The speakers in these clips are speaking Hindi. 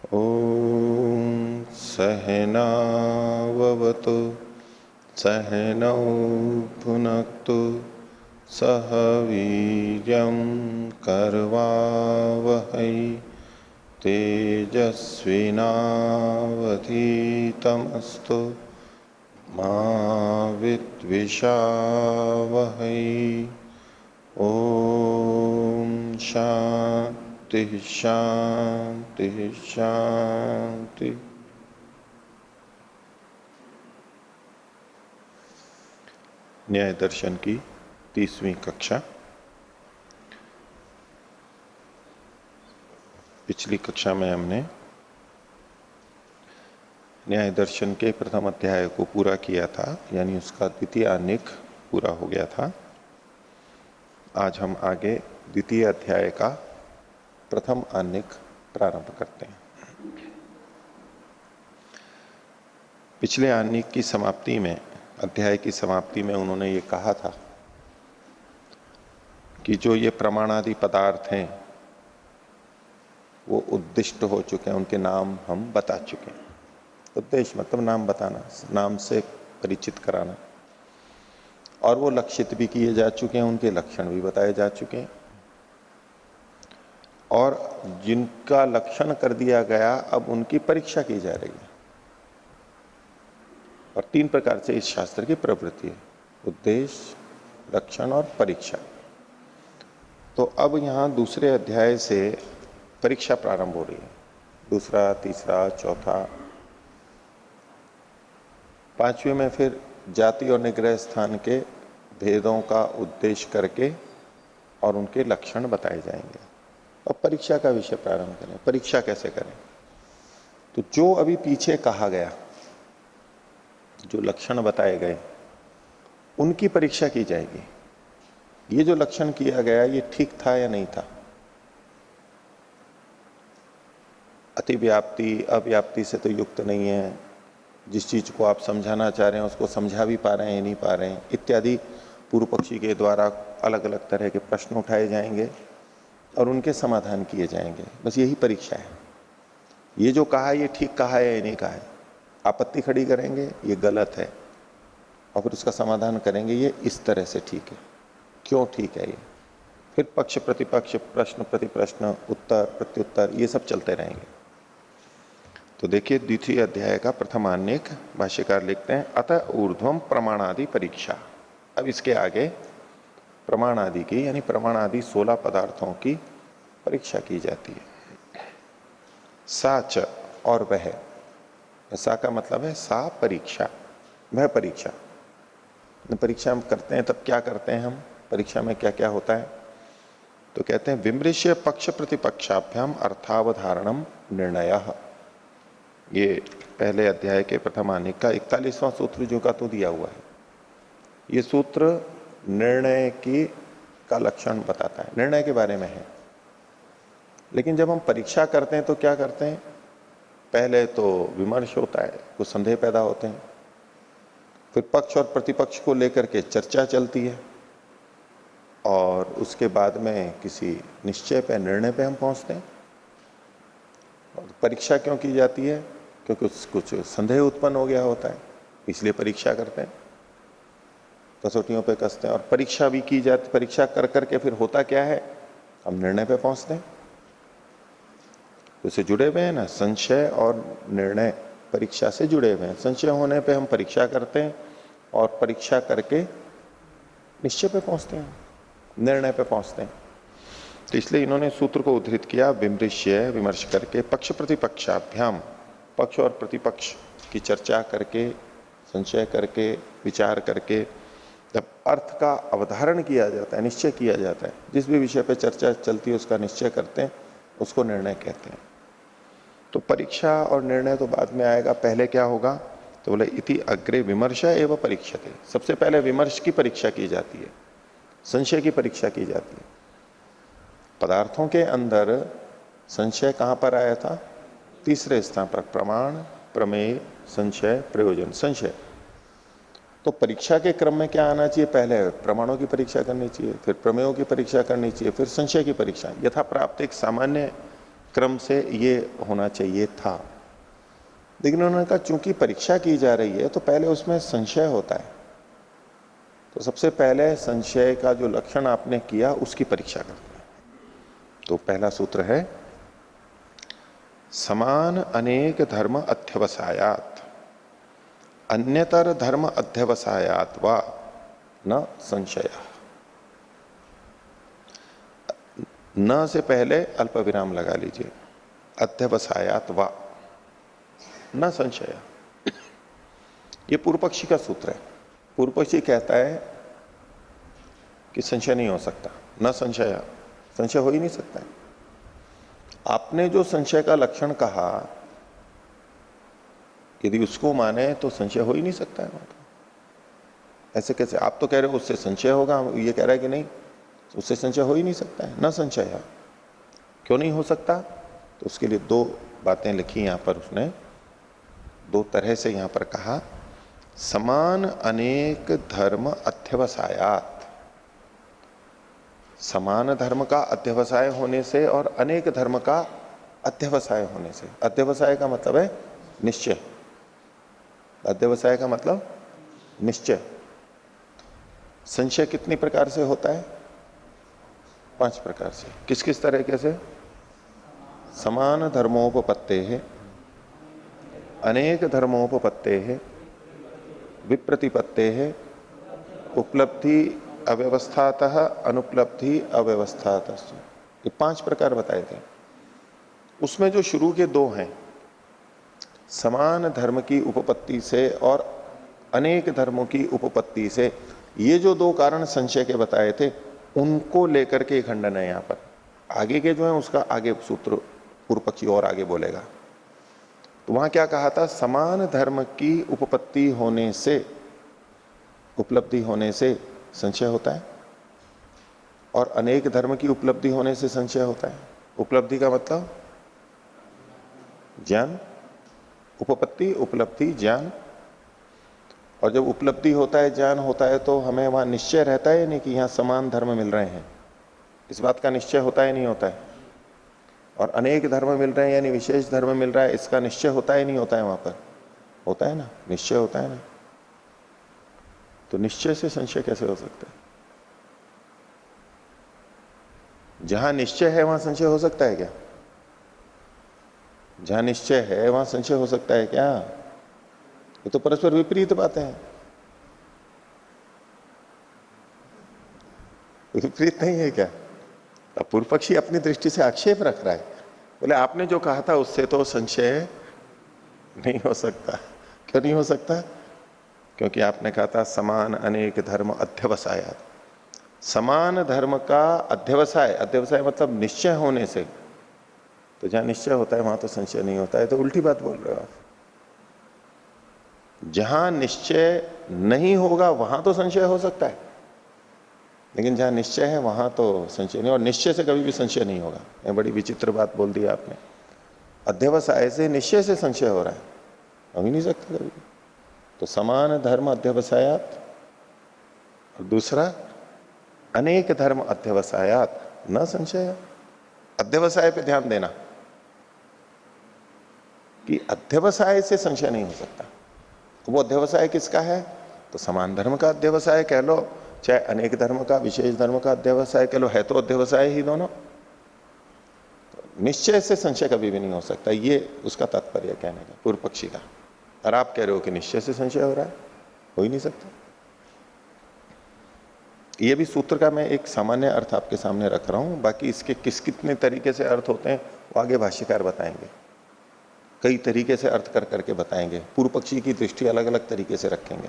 ॐ सहनाववतु सहनौ भुनक्तु सह वीर्यं करवावहै तेजस्विनावधीतमस्तु मा विद्विषावहै। ॐ शांति शांति शांति। न्याय दर्शन की 30वीं कक्षा। पिछली कक्षा में हमने न्याय दर्शन के प्रथम अध्याय को पूरा किया था, यानी उसका द्वितीय आनिक पूरा हो गया था। आज हम आगे द्वितीय अध्याय का प्रथम आनिक प्रारंभ करते हैं। पिछले आनिक की समाप्ति में, अध्याय की समाप्ति में उन्होंने ये कहा था कि जो ये प्रमाणादि पदार्थ हैं वो उद्दिष्ट हो चुके हैं, उनके नाम हम बता चुके हैं। उद्देश्य मतलब नाम बताना, नाम से परिचित कराना, और वो लक्षित भी किए जा चुके हैं, उनके लक्षण भी बताए जा चुके हैं। और जिनका लक्षण कर दिया गया अब उनकी परीक्षा की जा रही है। और 3 प्रकार से इस शास्त्र की प्रवृत्ति है: उद्देश्य, लक्षण और परीक्षा। तो अब यहां दूसरे अध्याय से परीक्षा प्रारंभ हो रही है। दूसरा, तीसरा, चौथा, 5वें में फिर जाति और निग्रह स्थान के भेदों का उद्देश्य करके और उनके लक्षण बताए जाएंगे। अब परीक्षा का विषय प्रारंभ करें। परीक्षा कैसे करें? तो जो अभी पीछे कहा गया, जो लक्षण बताए गए, उनकी परीक्षा की जाएगी। ये जो लक्षण किया गया ये ठीक था या नहीं था? अतिव्याप्ति अव्याप्ति से तो युक्त नहीं है, जिस चीज को आप समझाना चाह रहे हैं उसको समझा भी पा रहे हैं, नहीं पा रहे हैं, इत्यादि पूर्व पक्षी के द्वारा अलग अलग तरह के प्रश्न उठाए जाएंगे और उनके समाधान किए जाएंगे। बस यही परीक्षा है। ये जो कहा ये ठीक कहा है या नहीं कहा है, आपत्ति खड़ी करेंगे ये गलत है, और फिर उसका समाधान करेंगे ये इस तरह से ठीक है, क्यों ठीक है ये। फिर पक्ष प्रतिपक्ष, प्रश्न प्रतिप्रश्न, उत्तर प्रत्युत्तर, ये सब चलते रहेंगे। तो देखिए द्वितीय अध्याय का प्रथम आनिक भाष्यकार लिखते हैं, अतः ऊर्ध्वम प्रमाणादि परीक्षा। अब इसके आगे प्रमाण आदि की, यानी प्रमाण आदि 16 पदार्थों की परीक्षा की जाती है। साच, और वह, सा का मतलब है सा परीक्षा, वह परीक्षा। परीक्षा हम करते हैं तब क्या करते हैं हम, परीक्षा में क्या क्या होता है? तो कहते हैं विमृश्य पक्ष प्रतिपक्षाभ्याम अर्थावधारणम निर्णय। ये पहले अध्याय के प्रथम आनिक का 41वां सूत्र जो का तो दिया हुआ है। ये सूत्र निर्णय की का लक्षण बताता है, निर्णय के बारे में है। लेकिन जब हम परीक्षा करते हैं तो क्या करते हैं? पहले तो विमर्श होता है, कुछ संदेह पैदा होते हैं, फिर पक्ष और प्रतिपक्ष को लेकर के चर्चा चलती है, और उसके बाद में किसी निश्चय पे, निर्णय पे हम पहुंचते हैं। और परीक्षा क्यों की जाती है? क्योंकि कुछ संदेह उत्पन्न हो गया होता है, इसलिए परीक्षा करते हैं, कसौटियों पे कसते हैं। और परीक्षा भी की जाती, परीक्षा कर करके फिर होता क्या है, हम निर्णय पे पहुंचते हैं। उससे जुड़े हुए हैं ना, संशय और निर्णय परीक्षा से जुड़े हुए हैं। संशय होने पे हम परीक्षा करते हैं, और परीक्षा करके निश्चय पे पहुंचते हैं, निर्णय पे पहुंचते हैं। तो इसलिए इन्होंने सूत्र को उद्धृत किया, विमृश्य, विमर्श करके, पक्ष प्रतिपक्षाभ्याम, पक्ष और प्रतिपक्ष की चर्चा करके, संशय करके, विचार करके, जब अर्थ का अवधारण किया जाता है, निश्चय किया जाता है, जिस भी विषय पे चर्चा चलती है उसका निश्चय करते हैं, उसको निर्णय कहते हैं। तो परीक्षा और निर्णय तो बाद में आएगा, पहले क्या होगा? तो बोले इति अग्रे विमर्श एवं परीक्षते। सबसे पहले विमर्श की परीक्षा की जाती है, संशय की परीक्षा की जाती है। पदार्थों के अंदर संशय कहां पर आया था? तीसरे स्थान पर। प्रमाण, प्रमेय, संशय, प्रयोजन। संशय तो परीक्षा के क्रम में क्या आना चाहिए? पहले प्रमाणों की परीक्षा करनी चाहिए, फिर प्रमेयों की परीक्षा करनी चाहिए, फिर संशय की परीक्षा। यथा प्राप्त एक सामान्य क्रम से ये होना चाहिए था, लेकिन उन्होंने कहा चूंकि परीक्षा की जा रही है तो पहले उसमें संशय होता है, तो सबसे पहले संशय का जो लक्षण आपने किया उसकी परीक्षा करते हैं। तो पहला सूत्र है समान अनेक धर्म अध्यवसायात अन्यतर धर्म अध्यवसायात वा न संशय। न से पहले अल्प विराम लगा लीजिए, अध्यवसायात वा न संशय। ये पूर्व पक्षी का सूत्र है। पूर्व पक्षी कहता है कि संशय नहीं हो सकता, न संशय, संशय हो ही नहीं सकता है। आपने जो संशय का लक्षण कहा यदि उसको माने तो संशय हो ही नहीं सकता है। ऐसे कैसे? आप तो कह रहे हो उससे संशय होगा, ये कह रहा है कि नहीं उससे संशय हो ही नहीं सकता है, न संशय। क्यों नहीं हो सकता? तो उसके लिए दो बातें लिखी यहां पर उसने, दो तरह से यहां पर कहा। समान अनेक धर्म अध्यवसायात, समान धर्म का अध्यवसाय होने से और अनेक धर्म का अध्यवसाय होने से। अध्यवसाय का मतलब है निश्चय, अध्यवसाय का मतलब निश्चय। संशय कितनी प्रकार से होता है? 5 प्रकार से। किस किस तरीके से? समान धर्मोपपत्ते है, अनेक धर्मोपपत्ते है, विप्रतिपत्ते है, उपलब्धि अव्यवस्थातः अनुपलब्धि अव्यवस्थातः। ये 5 प्रकार बताए थे। उसमें जो शुरू के 2 हैं, समान धर्म की उपपत्ति से और अनेक धर्मों की उपपत्ति से, ये जो 2 कारण संशय के बताए थे उनको लेकर के खंडन है यहां पर। आगे के जो है उसका आगे सूत्र पूर्व पक्षी और आगे बोलेगा। तो वहां क्या कहा था? समान धर्म की उपपत्ति होने से, उपलब्धि होने से संशय होता है, और अनेक धर्म की उपलब्धि होने से संशय होता है। उपलब्धि का मतलब ज्ञान, उपपत्ति उपलब्धि ज्ञान। और जब उपलब्धि होता है, ज्ञान होता है, तो हमें वहां निश्चय रहता है नहीं कि यहां समान धर्म मिल रहे हैं, इस बात का निश्चय होता है नहीं होता है। और अनेक धर्म मिल रहे हैं यानी विशेष धर्म मिल रहा है, इसका निश्चय होता है नहीं होता है? वहां पर होता है ना, निश्चय होता है ना। तो निश्चय से संशय कैसे हो सकता है? जहां निश्चय है वहां संशय हो सकता है क्या? जहां निश्चय है वहां संशय हो सकता है क्या? ये तो परस्पर विपरीत बातें हैं। विपरीत नहीं है क्या? अब पूर्व पक्षी अपनी दृष्टि से आक्षेप रख रहा है, बोले आपने जो कहा था उससे तो संशय नहीं हो सकता। क्यों नहीं हो सकता? क्योंकि आपने कहा था समान अनेक धर्म अध्यवसायात। समान धर्म का अध्यवसाय, अध्यवसाय मतलब निश्चय होने से, तो जहां निश्चय होता है वहां तो संशय नहीं होता है। तो उल्टी बात बोल रहे हो आप। जहां निश्चय नहीं होगा वहां तो संशय हो सकता है, लेकिन जहां निश्चय है वहां तो संशय नहीं। और निश्चय से कभी भी संशय नहीं होगा। ये बड़ी विचित्र बात बोल दी आपने। अध्यवसाय से निश्चय से संशय हो रहा है, हो ही नहीं सकता कभी। तो समान धर्म अध्यवसायात, और दूसरा अनेक धर्म अध्यवसायात न संशय। अध्यवसाय पे ध्यान देना कि अध्यवसाय से संशय नहीं हो सकता। वो अध्यवसाय किसका है? तो समान धर्म का अध्यवसाय कह लो, चाहे अनेक धर्म का, विशेष धर्म का अध्यवसाय कह लो, है तो अध्यवसाय ही दोनों। तो निश्चय से संशय कभी भी नहीं हो सकता, ये उसका तात्पर्य कहने का पूर्व पक्षी का। और आप कह रहे हो कि निश्चय से संशय हो रहा है, हो ही नहीं सकता। ये भी सूत्र का मैं एक सामान्य अर्थ आपके सामने रख रहा हूं, बाकी इसके किस कितने तरीके से अर्थ होते हैं वो आगे भाष्यकार बताएंगे। कई तरीके से अर्थ कर करके बताएंगे, पूर्व पक्षी की दृष्टि अलग अलग तरीके से रखेंगे।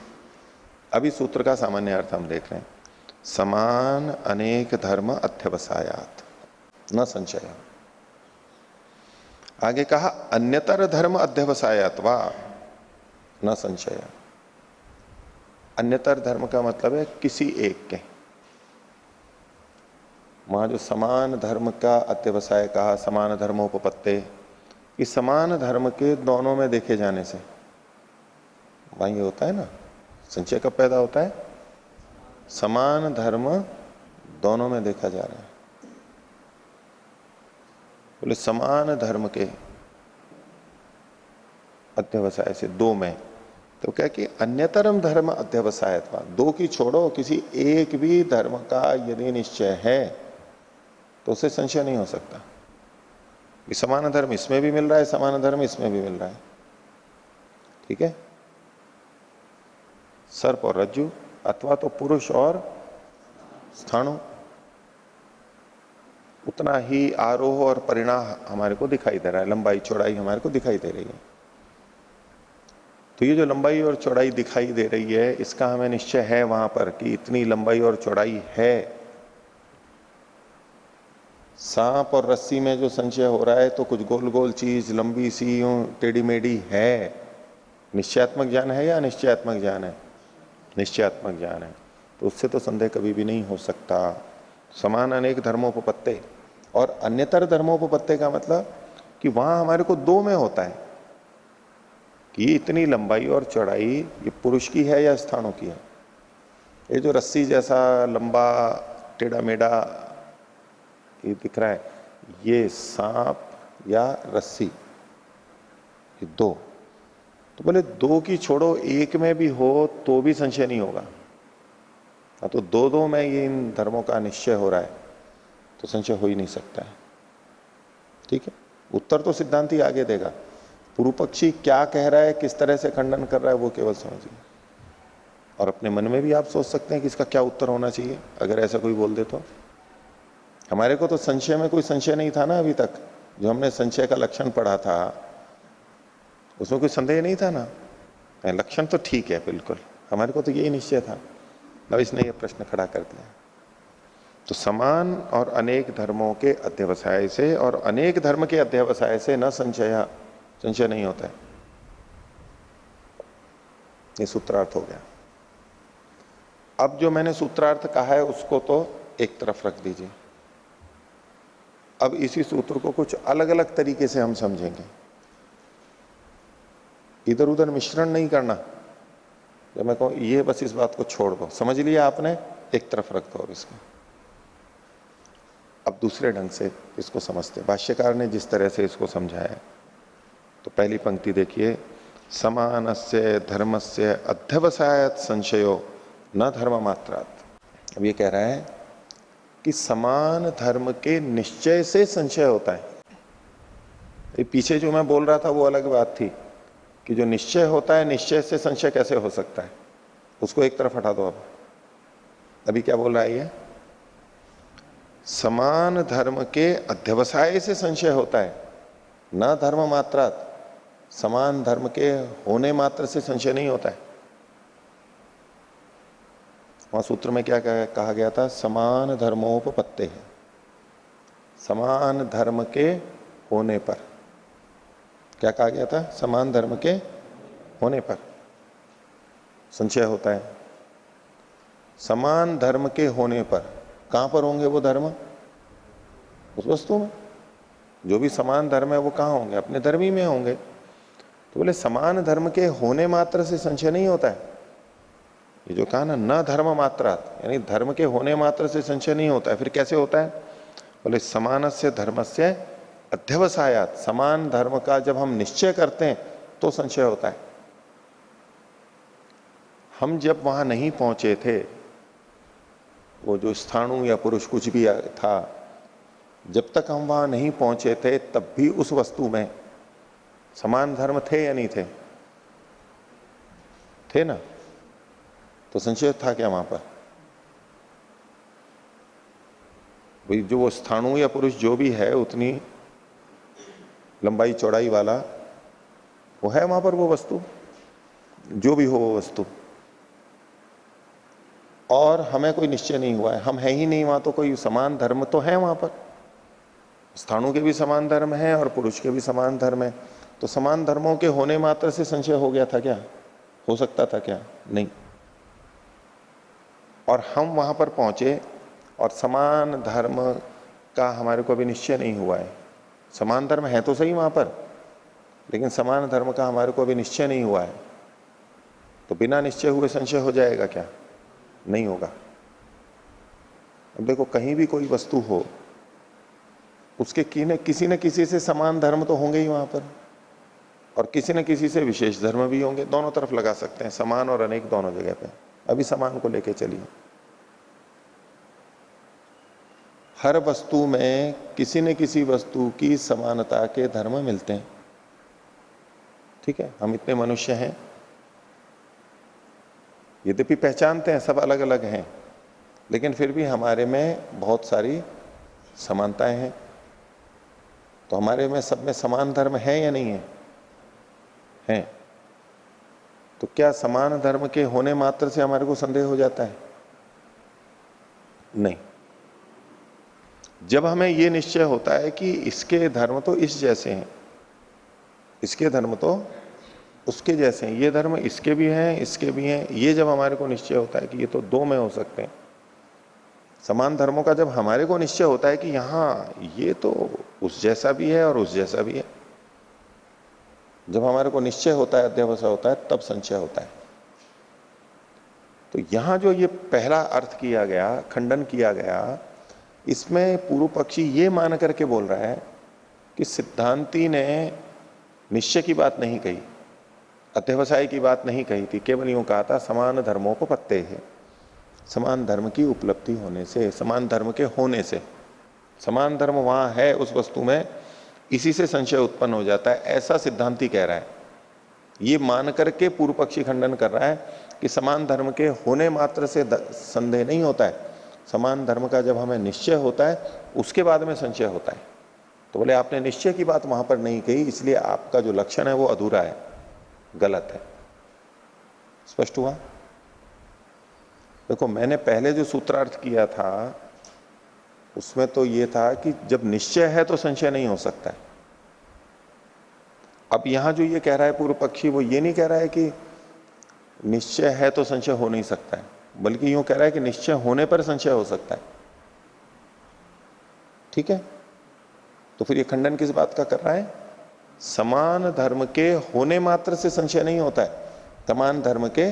अभी सूत्र का सामान्य अर्थ हम देख रहे हैं। समान अनेक धर्म अध्यवसायात न संशय। आगे कहा अन्यतर धर्म अध्यवसायात वा न संशय। अन्यतर धर्म का मतलब है किसी एक के। वहां जो समान धर्म का अध्यवसाय कहा, समान धर्मोपपत्ते, इस समान धर्म के दोनों में देखे जाने से वहां ये होता है ना, संशय कब पैदा होता है? समान धर्म दोनों में देखा जा रहा है। बोले समान धर्म के अध्यवसाय से, दो में, तो क्या कि अन्यतरम धर्म अध्यवसायत्वा, दो की छोड़ो, किसी एक भी धर्म का यदि निश्चय है तो उसे संशय नहीं हो सकता कि समान धर्म इसमें भी मिल रहा है, समान धर्म इसमें भी मिल रहा है। ठीक है, सर्प और रज्जु, अथवा तो पुरुष और स्थाणु, उतना ही आरोह और परिणाम हमारे को दिखाई दे रहा है, लंबाई चौड़ाई हमारे को दिखाई दे रही है। तो ये जो लंबाई और चौड़ाई दिखाई दे रही है, इसका हमें निश्चय है वहां पर कि इतनी लंबाई और चौड़ाई है। सांप और रस्सी में जो संशय हो रहा है, तो कुछ गोल गोल चीज लंबी सी यूं टेढ़ी मेढ़ी है, निश्चयात्मक ज्ञान है या अनिश्चयात्मक ज्ञान है? निश्चयात्मक ज्ञान है, तो उससे तो संदेह कभी भी नहीं हो सकता। समान अनेक धर्मोपपत्ति, और अन्यतर धर्मोपपत्ति का मतलब कि वहां हमारे को दो में होता है कि इतनी लंबाई और चौड़ाई ये पुरुष की है या स्थानों की है। ये जो रस्सी जैसा लंबा टेढ़ा मेढ़ा ये दिख रहा है, ये सांप या रस्सी, ये दो। तो बोले दो की छोड़ो, एक में भी हो तो भी संशय नहीं होगा। तो दो दो में ये इन धर्मों का निश्चय हो रहा है तो संशय हो ही नहीं सकता है। ठीक है, उत्तर तो सिद्धांति आगे देगा, पूर्व पक्षी क्या कह रहा है, किस तरह से खंडन कर रहा है, वो केवल समझिए। और अपने मन में भी आप सोच सकते हैं कि इसका क्या उत्तर होना चाहिए अगर ऐसा कोई बोल दे तो। हमारे को तो संशय में कोई संशय नहीं था ना अभी तक, जो हमने संशय का लक्षण पढ़ा था उसमें कोई संदेह नहीं था ना, लक्षण तो ठीक है बिल्कुल, हमारे को तो यही निश्चय था। अब इसने ये प्रश्न खड़ा कर दिया। तो समान और अनेक धर्मों के अध्यवसाय से और अनेक धर्म के अध्यवसाय से न संशय नहीं होता है, ये सूत्रार्थ हो गया। अब जो मैंने सूत्रार्थ कहा है उसको तो एक तरफ रख दीजिए। अब इसी सूत्र को कुछ अलग अलग तरीके से हम समझेंगे, इधर उधर मिश्रण नहीं करना। जब मैं कहूं ये बस इस बात को छोड़ दो, समझ लिया आपने, एक तरफ रख दो अब इसको। अब दूसरे ढंग से इसको समझते, भाष्यकार ने जिस तरह से इसको समझाया। तो पहली पंक्ति देखिए, समानस्य धर्मस्य अध्यवसायत संशयो न धर्म मात्रात। अब ये कह रहा है कि समान धर्म के निश्चय से संशय होता है। ये पीछे जो मैं बोल रहा था वो अलग बात थी कि जो निश्चय होता है, निश्चय से संशय कैसे हो सकता है, उसको एक तरफ हटा दो। अब अभी क्या बोल रहा है ये, समान धर्म के अध्यवसाय से संशय होता है, न धर्म मात्रात, समान धर्म के होने मात्र से संशय नहीं होता है। वहां सूत्र में क्या कहा गया था, समान धर्मोपपत्ति है, समान धर्म के होने पर। क्या कहा गया था, समान धर्म के होने पर संशय होता है। समान धर्म के होने पर कहां पर होंगे वो धर्म, उस वस्तु में। जो भी समान धर्म है वो कहां होंगे, अपने धर्म ही में होंगे। तो बोले समान धर्म के होने मात्र से संशय नहीं होता है। ये जो कहा ना, न धर्म मात्रात, यानी धर्म के होने मात्र से संशय नहीं होता है। फिर कैसे होता है, बोले समानस्य धर्मस्य अध्यवसायात, समान धर्म का जब हम निश्चय करते हैं तो संशय होता है। हम जब वहां नहीं पहुंचे थे, वो जो स्थाणु या पुरुष कुछ भी था, जब तक हम वहां नहीं पहुंचे थे तब भी उस वस्तु में समान धर्म थे या नहीं थे, थे ना। तो संशय था क्या वहां पर, भाई जो वो स्थाणु या पुरुष जो भी है उतनी लंबाई चौड़ाई वाला वो है वहां पर, वो वस्तु जो भी हो वो वस्तु, और हमें कोई निश्चय नहीं हुआ है, हम है ही नहीं वहां, तो कोई समान धर्म तो है वहां पर। स्थाणु के भी समान धर्म है और पुरुष के भी समान धर्म है। तो समान धर्मों के होने मात्र से संशय हो गया था क्या, हो सकता था क्या, नहीं। और हम वहां पर पहुंचे और समान धर्म का हमारे को अभी निश्चय नहीं हुआ है। समान धर्म है तो सही वहां पर, लेकिन समान धर्म का हमारे को अभी निश्चय नहीं हुआ है। तो बिना निश्चय हुए संशय हो जाएगा क्या, नहीं होगा। अब देखो कहीं भी कोई वस्तु हो, उसके किसी न किसी से समान धर्म तो होंगे ही वहां पर, और किसी न किसी से विशेष धर्म भी होंगे। दोनों तरफ लगा सकते हैं, समान और अनेक दोनों जगह पे। अभी समान को लेके चलिए। हर वस्तु में किसी न किसी वस्तु की समानता के धर्म मिलते हैं। ठीक है, हम इतने मनुष्य हैं, यद्यपि पहचानते हैं सब अलग अलग हैं, लेकिन फिर भी हमारे में बहुत सारी समानताएं हैं। तो हमारे में सब में समान धर्म है या नहीं है? हैं। तो क्या समान धर्म के होने मात्र से हमारे को संदेह हो जाता है? नहीं। जब हमें यह निश्चय होता है कि इसके धर्म तो इस जैसे हैं, इसके धर्म तो उसके जैसे हैं, ये धर्म इसके भी हैं इसके भी हैं, ये जब हमारे को निश्चय होता है कि ये तो दो में हो सकते हैं, समान धर्मों का जब हमारे को निश्चय होता है कि यहां ये तो उस जैसा भी है और उस जैसा भी है, जब हमारे को निश्चय होता है, अध्यवसाय होता है, तब संशय होता है। तो यहां जो ये पहला अर्थ किया गया, खंडन किया गया, इसमें पूर्व पक्षी ये मान करके बोल रहा है कि सिद्धांती ने निश्चय की बात नहीं कही, अध्यवसाय की बात नहीं कही थी, केवल यूं कहा था समान धर्मों को पत्ते है, समान धर्म की उपलब्धि होने से, समान धर्म के होने से, समान धर्म वहां है उस वस्तु में, इसी से संशय उत्पन्न हो जाता है, ऐसा सिद्धांती कह रहा है। ये मान करके पूर्व पक्षी खंडन कर रहा है कि समान धर्म के होने मात्र से संदेह नहीं होता है, समान धर्म का जब हमें निश्चय होता है उसके बाद में संशय होता है। तो बोले आपने निश्चय की बात वहां पर नहीं कही, इसलिए आपका जो लक्षण है वो अधूरा है, गलत है। स्पष्ट हुआ? देखो, मैंने पहले जो सूत्रार्थ किया था उसमें तो ये था कि जब निश्चय है तो संशय नहीं हो सकता है। अब यहां जो ये कह रहा है पूर्व पक्षी, वो ये नहीं कह रहा है कि निश्चय है तो संशय हो नहीं सकता है, बल्कि यूं कह रहा है कि निश्चय होने पर संशय हो सकता है। ठीक है, तो फिर ये खंडन किस बात का कर रहा है? समान धर्म के होने मात्र से संशय नहीं होता है, समान धर्म के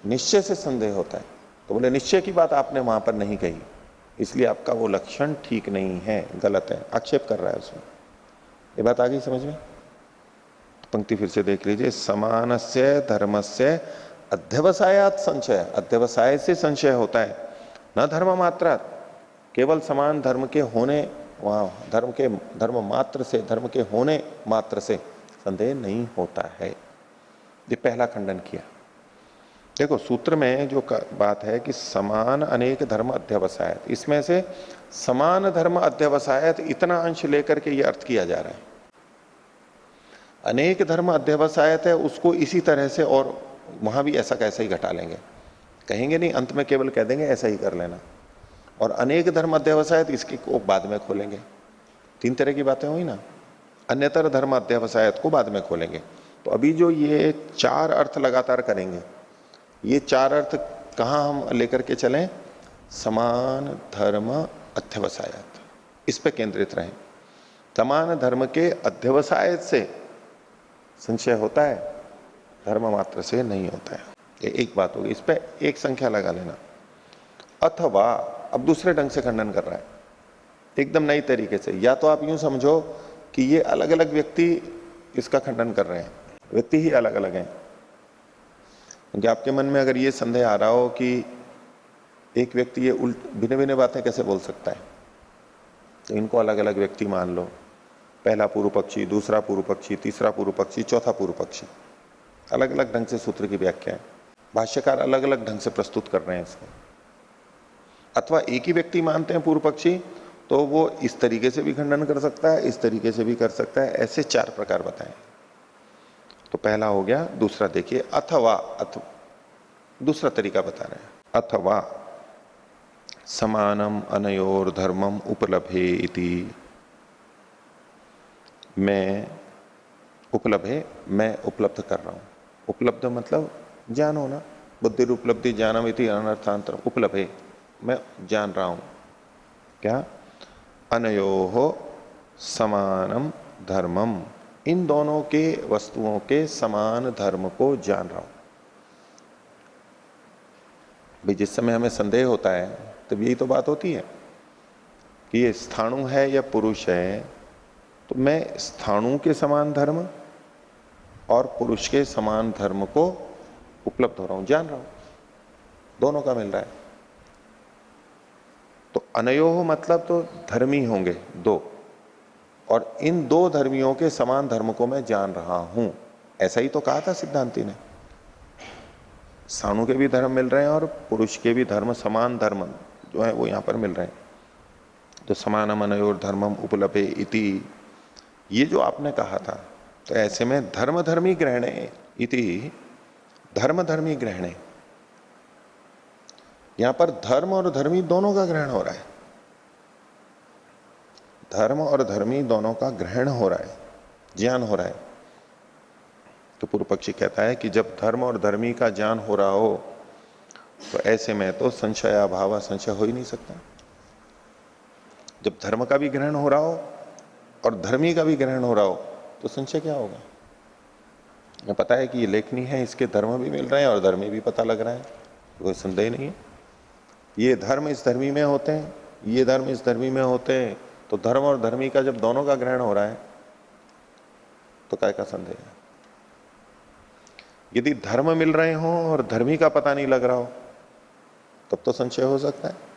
निश्चय से संदेह होता है। तो बोले निश्चय की बात आपने वहां पर नहीं कही, इसलिए आपका वो लक्षण ठीक नहीं है, गलत है, आक्षेप कर रहा है उसमें। ये बात आ गई समझ में? पंक्ति फिर से देख लीजिए। समानस्य धर्मस्य अध्यवसायात संशय, अध्यवसाय से संशय होता है, न धर्म मात्रात, केवल समान धर्म के होने, वहां धर्म मात्र से, धर्म के होने मात्र से संदेह नहीं होता है। ये पहला खंडन किया। देखो, सूत्र में जो बात है कि समान अनेक धर्म अध्यवसायत, इसमें से समान धर्म अध्यवसायत इतना अंश लेकर के ये अर्थ किया जा रहा है। अनेक धर्म अध्यवसायत है, उसको इसी तरह से, और वहां भी ऐसा कैसे ही घटा लेंगे, कहेंगे नहीं, अंत में केवल कह देंगे ऐसा ही कर लेना, और अनेक धर्म अध्यवसायत इसकी को बाद में खोलेंगे। तीन तरह की बातें हुई ना, अन्यतर धर्म अध्यवसायत को बाद में खोलेंगे। तो अभी जो ये चार अर्थ लगातार करेंगे, ये चार अर्थ कहां हम लेकर के चलें? समान धर्म अध्यवसायत, इस पे केंद्रित रहें। समान धर्म के अध्यवसाय से संशय होता है, धर्म मात्र से नहीं होता है। ये एक बात होगी, इस पे एक संख्या लगा लेना। अथवा अब दूसरे ढंग से खंडन कर रहा है, एकदम नई तरीके से। या तो आप यूं समझो कि ये अलग अलग व्यक्ति इसका खंडन कर रहे हैं, व्यक्ति ही अलग अलग हैं। क्योंकि आपके मन में अगर ये संदेह आ रहा हो कि एक व्यक्ति ये भिन्न भिन्न बातें कैसे बोल सकता है, तो इनको अलग अलग व्यक्ति मान लो। पहला पूर्व पक्षी, दूसरा पूर्व पक्षी, तीसरा पूर्व पक्षी, चौथा पूर्व पक्षी, अलग अलग ढंग से सूत्र की व्याख्या है, भाष्यकार अलग अलग ढंग से प्रस्तुत कर रहे हैं इसको। अथवा एक ही व्यक्ति मानते हैं पूर्व पक्षी, तो वो इस तरीके से भी खंडन कर सकता है, इस तरीके से भी कर सकता है। ऐसे चार प्रकार बताएं। तो पहला हो गया। दूसरा देखिए, अथवा, दूसरा तरीका बता रहे हैं। अथवा समानम अनयोर धर्मम उपलभे इति, मैं उपलभे, मैं उपलब्ध कर रहा हूं। उपलब्ध मतलब ज्ञान होना, बुद्धि उपलब्धि ज्ञानम इति अनर्थांतर, उपलभे मैं जान रहा हूं। क्या? अनयोहो समानम धर्मम, इन दोनों के वस्तुओं के समान धर्म को जान रहा हूं। भाई जिस समय हमें संदेह होता है तब यही तो बात होती है कि ये स्थाणु है या पुरुष है, तो मैं स्थाणु के समान धर्म और पुरुष के समान धर्म को उपलब्ध हो रहा हूं, जान रहा हूं, दोनों का मिल रहा है। तो अनयोह मतलब तो धर्मी होंगे दो, और इन दो धर्मियों के समान धर्म को मैं जान रहा हूं, ऐसा ही तो कहा था सिद्धांति ने। स्थाणु के भी धर्म मिल रहे हैं और पुरुष के भी धर्म, समान धर्म जो है वो यहां पर मिल रहे हैं। तो समानम अनयोर धर्मम उपलभे इति, ये जो आपने कहा था, तो ऐसे में धर्म धर्मी ग्रहणे इति, धर्म धर्मी ग्रहणे, यहां पर धर्म और धर्मी दोनों का ग्रहण हो रहा है। धर्म और धर्मी दोनों का ग्रहण हो रहा है, ज्ञान हो रहा है। तो पूर्व पक्षी कहता है कि जब धर्म और धर्मी का ज्ञान हो रहा हो, तो ऐसे में तो संशयाभाव, संशय हो ही नहीं सकता। जब धर्म का भी ग्रहण हो रहा हो और धर्मी का भी ग्रहण हो रहा हो, तो संशय क्या होगा? हमें पता है कि ये लेखनी है, इसके धर्म भी मिल रहे हैं और धर्मी भी पता लग रहा है, कोई संदेह नहीं है। ये धर्म इस धर्मी में होते हैं, ये धर्म इस धर्मी में होते हैं, तो धर्म और धर्मी का जब दोनों का ग्रहण हो रहा है, तो काय का संदेह है? यदि धर्म मिल रहे हो और धर्मी का पता नहीं लग रहा हो, तब तो संशय हो सकता है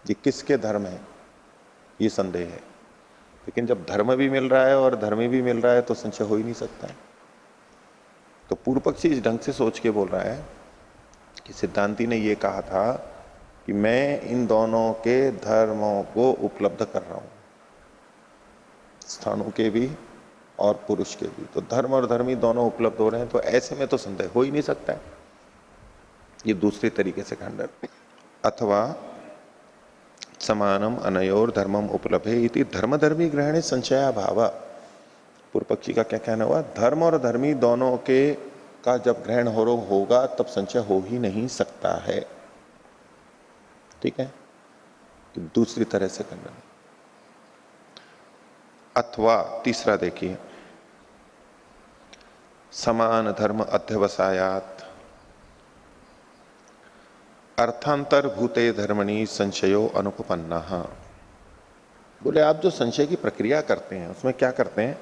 ये किसके धर्म है, ये संदेह है। लेकिन जब धर्म भी मिल रहा है और धर्मी भी मिल रहा है, तो संशय हो ही नहीं सकता है। तो पूर्व पक्षी इस ढंग से सोच के बोल रहा है कि सिद्धांति ने ये कहा था कि मैं इन दोनों के धर्मों को उपलब्ध कर रहा हूं, स्थानों के भी और पुरुष के भी। तो धर्म और धर्मी दोनों उपलब्ध हो रहे हैं, तो ऐसे में तो संदेह हो ही नहीं सकता है। ये दूसरे तरीके से खंडन। अथवा समानम अनयोर धर्मम उपलब्धे इति धर्मधर्मी ग्रहणे संशया भाव। पूर्व पक्षी का क्या कहना हुआ? धर्म और धर्मी दोनों के का जब ग्रहण होगा, तब संशय हो ही नहीं सकता है। ठीक है, तो दूसरी तरह से खंडन। अथवा तीसरा देखिए, समान धर्म अध्यवसायात अर्थांतर भूते धर्मणि संशयो अनुपपन्ना। बोले आप जो संशय की प्रक्रिया करते हैं, उसमें क्या करते हैं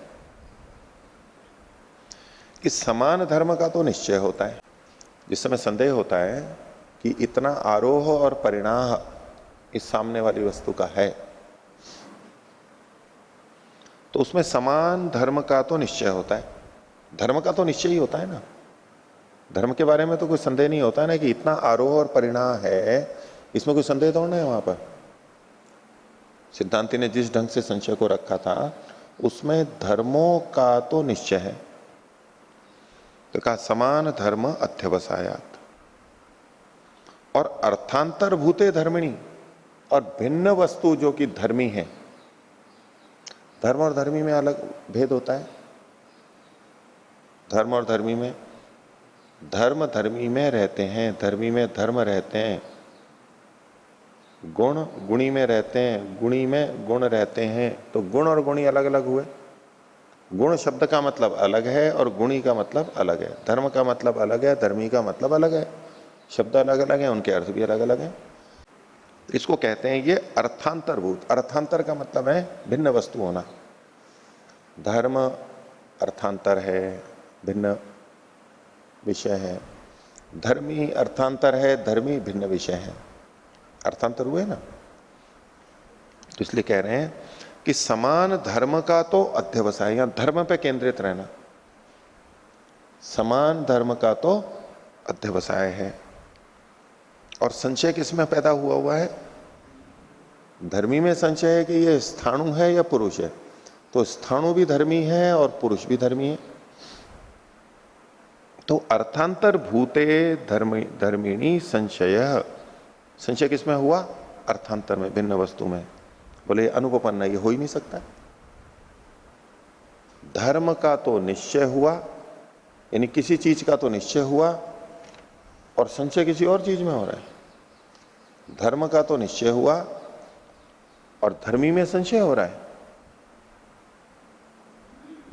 कि समान धर्म का तो निश्चय होता है। जिस समय संदेह होता है कि इतना आरोह और परिणाह इस सामने वाली वस्तु का है, तो उसमें समान धर्म का तो निश्चय होता है। धर्म का तो निश्चय ही होता है ना, धर्म के बारे में तो कोई संदेह नहीं होता ना कि इतना आरोह और परिणाम है, इसमें कोई संदेह थोड़ा है वहां पर। सिद्धांति ने जिस ढंग से संशय को रखा था, उसमें धर्मों का तो निश्चय है। तो कहा समान धर्म अध्यवसायात, और अर्थांतर भूते धर्मिणी, और भिन्न वस्तु जो कि धर्मी है। धर्म और धर्मी में अलग भेद होता है। धर्म और धर्मी में, धर्म धर्मी में रहते हैं, धर्मी में धर्म रहते हैं। गुण गुणी में रहते हैं, गुणी में गुण रहते हैं। तो गुण और गुणी अलग अलग हुए। गुण शब्द का मतलब अलग है और गुणी का मतलब अलग है। धर्म का मतलब अलग है, धर्मी का मतलब अलग है। शब्द अलग अलग है, उनके अर्थ भी अलग अलग है। इसको कहते हैं ये अर्थांतरभूत। अर्थांतर का मतलब है भिन्न वस्तु होना। धर्म अर्थांतर है, भिन्न विषय है। धर्मी अर्थांतर है, धर्मी भिन्न विषय है। अर्थांतर हुए ना। तो इसलिए कह रहे हैं कि समान धर्म का तो अध्यवसाय, या धर्म पे केंद्रित रहना, समान धर्म का तो अध्यवसाय है। और संशय किसमें पैदा हुआ है? धर्मी में संशय है कि ये स्थाणु है या पुरुष है। तो स्थाणु भी धर्मी है और पुरुष भी धर्मी है। तो अर्थांतर भूते धर्मिणी संशय, संशय किसमें हुआ? अर्थांतर में, भिन्न वस्तु में। बोले अनुपपन्न, ये हो ही नहीं सकता। धर्म का तो निश्चय हुआ, यानी किसी चीज का तो निश्चय हुआ, और संशय किसी और चीज में हो रहा है। धर्म का तो निश्चय हुआ और धर्मी में संशय हो रहा है।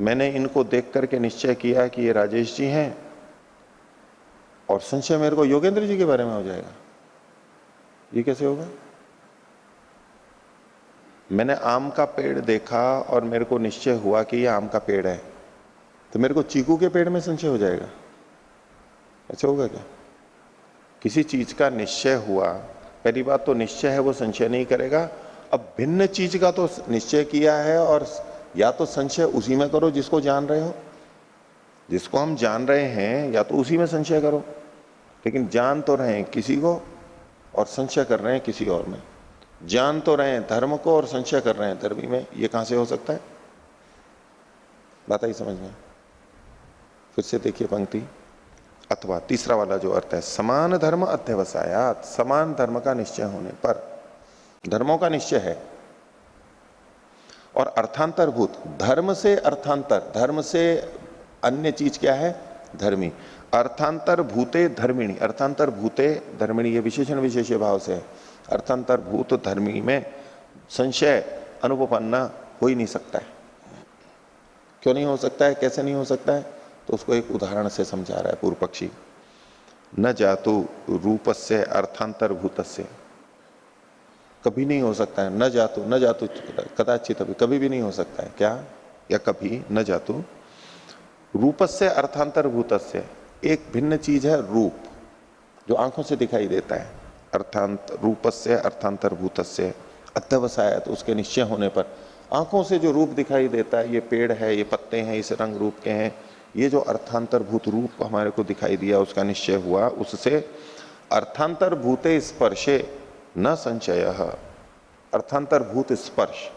मैंने इनको देख करके निश्चय किया कि ये राजेश जी हैं, और संशय मेरे को योगेंद्र जी के बारे में हो जाएगा। ये कैसे होगा? मैंने आम का पेड़ देखा और मेरे को निश्चय हुआ कि ये आम का पेड़ है, तो मेरे को चीकू के पेड़ में संशय हो जाएगा? ऐसा होगा क्या? किसी चीज का निश्चय हुआ, पहली बात तो निश्चय है वो संशय नहीं करेगा। अब भिन्न चीज का तो निश्चय किया है, और या तो संशय उसी में करो जिसको जान रहे हो, जिसको हम जान रहे हैं या तो उसी में संशय करो, लेकिन जान तो रहे हैं किसी को और संशय कर रहे हैं किसी और में। जान तो रहे हैं धर्म को और संशय कर रहे हैं धर्मी में, ये कहां से हो सकता है? बात आई समझ में? फिर से देखिए पंक्ति, अथवा तीसरा वाला जो अर्थ है, समान धर्म अध्यवसायात, समान धर्म का निश्चय होने पर, धर्मों का निश्चय है और अर्थांतरभूत, धर्म से अर्थांतर, धर्म से अन्य चीज क्या है? धर्मी। अर्थांतर भूते धर्मिणी, अर्थांतर भूते धर्मिणी, ये विशेषण विशेष भाव से है। अर्थांतर भूत धर्मी में संशय अनुपपन्ना हो ही नहीं सकता है। क्यों नहीं हो सकता है? कैसे नहीं हो सकता है? तो उसको एक उदाहरण से समझा रहा है पूर्व पक्षी। न जातु रूपस्य अर्थांतर भूतस्य, कभी नहीं हो सकता है। न जातु, न जातु कदाचित, अभी कभी भी नहीं हो सकता है। क्या? या कभी न जातु रूपस्य अर्थांतर भूतस्य, एक भिन्न चीज है रूप, जो आंखों से दिखाई देता है। अर्थांत रूपस्य अर्थांतर भूतस्य अध्यवसाय, तो उसके निश्चय होने पर आंखों से जो रूप दिखाई देता है, ये पेड़ है, ये पत्ते हैं, इस रंग रूप के हैं, ये जो अर्थांतर भूत रूप हमारे को दिखाई दिया, उसका निश्चय हुआ, उससे अर्थांतर भूते स्पर्शे न संशय। अर्थांतर भूत स्पर्श,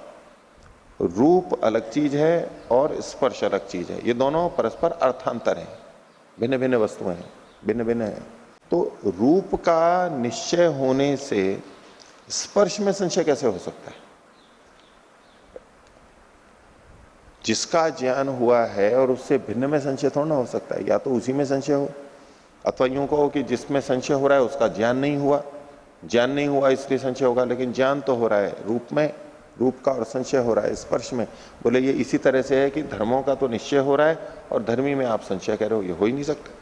रूप अलग चीज है और स्पर्श अलग चीज है, ये दोनों परस्पर अर्थांतर हैं, भिन्न भिन्न वस्तुएं हैं, भिन्न भिन्न है। तो रूप का निश्चय होने से स्पर्श में संशय कैसे हो सकता है? जिसका ज्ञान हुआ है और उससे भिन्न में संशय थोड़ा ना हो सकता है। या तो उसी में संशय हो, अथवा यूं कहो कि जिसमें संशय हो रहा है उसका ज्ञान नहीं हुआ, ज्ञान नहीं हुआ इसलिए संशय होगा, लेकिन ज्ञान तो हो रहा है रूप में, रूप का, और संशय हो रहा है स्पर्श में। बोले ये इसी तरह से है कि धर्मों का तो निश्चय हो रहा है और धर्मी में आप संशय कह रहे हो, ये हो ही नहीं सकता।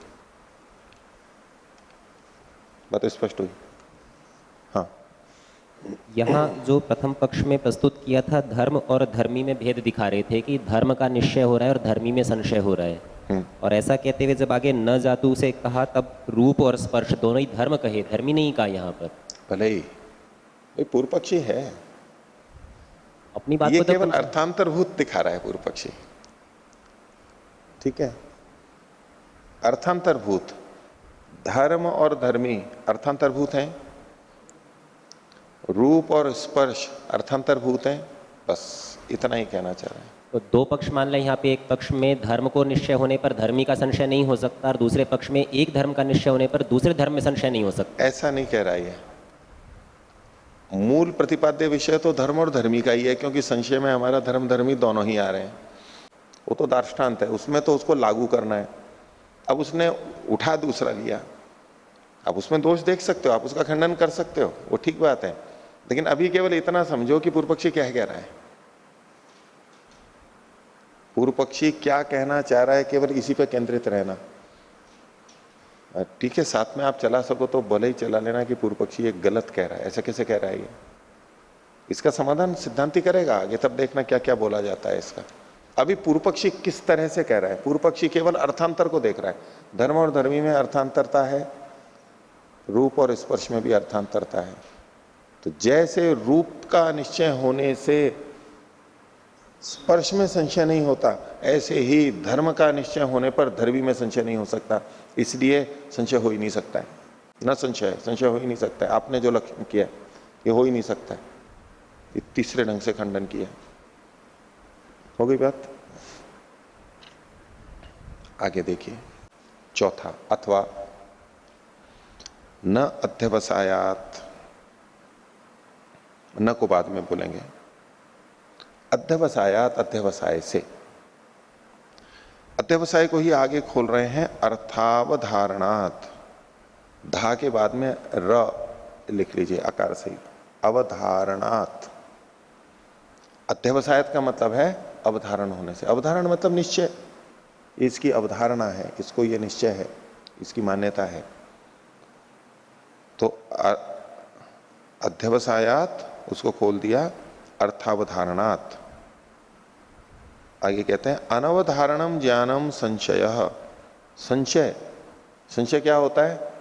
बात स्पष्ट हुई? हाँ, यहाँ जो प्रथम पक्ष में प्रस्तुत किया था, धर्म और धर्मी में भेद दिखा रहे थे कि धर्म का निश्चय हो रहा है और धर्मी में संशय हो रहा है। और ऐसा कहते हुए जब आगे न जातु से कहा, तब रूप और स्पर्श दोनों ही धर्म कहे, धर्मी नहीं कहा यहाँ पर। भले ही पूर्व पक्षी है, अपनी बात ये को केवल अर्थांतरभूत दिखा रहा है पूर्व पक्षी, ठीक है? अर्थांतरभूत, धर्म और धर्मी अर्थांतरभूत हैं, रूप और स्पर्श अर्थांतरभूत हैं, बस इतना ही कहना चाह रहे हैं। तो दो पक्ष मान लें यहाँ पे, एक पक्ष में धर्म को निश्चय होने पर धर्मी का संशय नहीं हो सकता, और दूसरे पक्ष में एक धर्म का निश्चय होने पर दूसरे धर्म में संशय नहीं हो सकता। ऐसा नहीं कह रहा है। मूल प्रतिपाद्य विषय तो धर्म और धर्मी का ही है, क्योंकि संशय में हमारा धर्म धर्मी दोनों ही आ रहे हैं। वो तो दार्ष्टान्त है, उसमें तो उसको लागू करना है। अब उसने उठा दूसरा लिया, आप उसमें दोष देख सकते हो, आप उसका खंडन कर सकते हो, वो ठीक बात है, लेकिन अभी केवल इतना समझो कि पूर्व पक्षी क्या कह रहा है। पूर्व पक्षी क्या कहना चाह रहा है, केवल इसी पर केंद्रित रहना। ठीक है, साथ में आप चला सको तो भले ही चला लेना कि पूर्व पक्षी ये गलत कह रहा है, ऐसा कैसे कह रहा है ये। इसका समाधान सिद्धांति करेगा आगे, तब देखना क्या क्या बोला जाता है इसका। अभी पूर्व पक्षी किस तरह से कह रहा है? पूर्व पक्षी केवल अर्थांतर को देख रहा है। धर्म और धर्मी में अर्थांतरता है, रूप और स्पर्श में भी अर्थांतरता है। तो जैसे रूप का निश्चय होने से स्पर्श में संशय नहीं होता, ऐसे ही धर्म का निश्चय होने पर धर्मी में संशय नहीं हो सकता, इसलिए संशय हो ही नहीं सकता है। न संशय, संशय हो ही नहीं सकता है। आपने जो लक्षण किया ये हो ही नहीं सकता है, ये तीसरे ढंग से खंडन किया। हो गई बात? आगे देखिए चौथा, अथवा न अध्यवसायात, न को बाद में बोलेंगे, अध्यवसायात, अध्यवसाय से, अध्यवसाय को ही आगे खोल रहे हैं, अर्थावधारणात, धा के बाद में र लिख लीजिए आकार से, अवधारणात। अध्यवसायत का मतलब है अवधारण होने से। अवधारण मतलब निश्चय, इसकी अवधारणा है, इसको ये निश्चय है, इसकी मान्यता है। तो अध्यवसायात उसको खोल दिया अर्थावधारणात्। आगे कहते हैं अनवधारणम ज्ञानम संशय। संशय, संशय क्या होता है?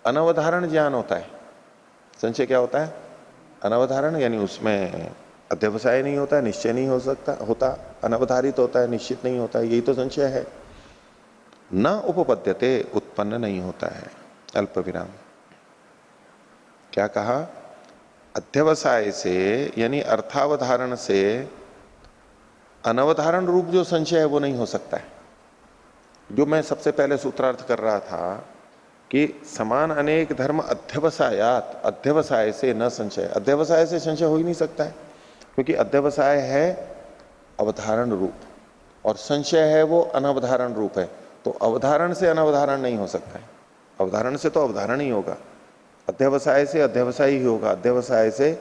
अनवधारण ज्ञान होता है। संशय क्या होता है? अनवधारण, यानी उसमें अध्यवसाय नहीं होता है, निश्चय नहीं हो सकता होता, अनवधारित होता है, निश्चित नहीं होता है, यही तो संशय है। न उपपद्यते, उत्पन्न नहीं होता है। अल्प विराम। क्या कहा? अध्यवसाय से यानी अर्थावधारण से अनवधारण रूप जो संशय है वो नहीं हो सकता है। जो मैं सबसे पहले सूत्रार्थ कर रहा था कि समान अनेक धर्म अध्यवसायात, अध्यवसाय से न संशय, अध्यवसाय से संशय हो ही नहीं सकता है, क्योंकि अध्यवसाय है अवधारण रूप और संशय है वो अनवधारण रूप है। तो अवधारण से अनवधारण नहीं हो सकता है, अवधारण से तो अवधारण ही होगा, अध्यवसाय से अध्यवसाय ही होगा, अध्यवसाय से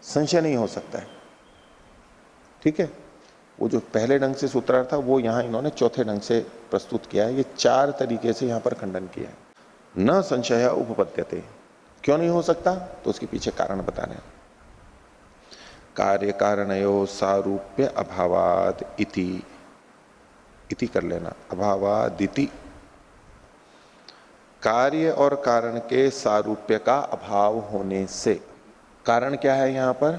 संशय नहीं हो सकता है। ठीक है, वो जो पहले ढंग से सूत्रार्थ था वो यहां इन्होंने चौथे ढंग से प्रस्तुत किया है। ये 4 तरीके से यहां पर खंडन किया है। न संशय उपपद्यते, क्यों नहीं हो सकता? तो उसके पीछे कारण बता रहे हैं। कार्य कारणयो सारूप्य अभावाद इति, इति कर लेना, अभावादिति। कार्य और कारण के सारूप्य का अभाव होने से, कारण क्या है यहां पर?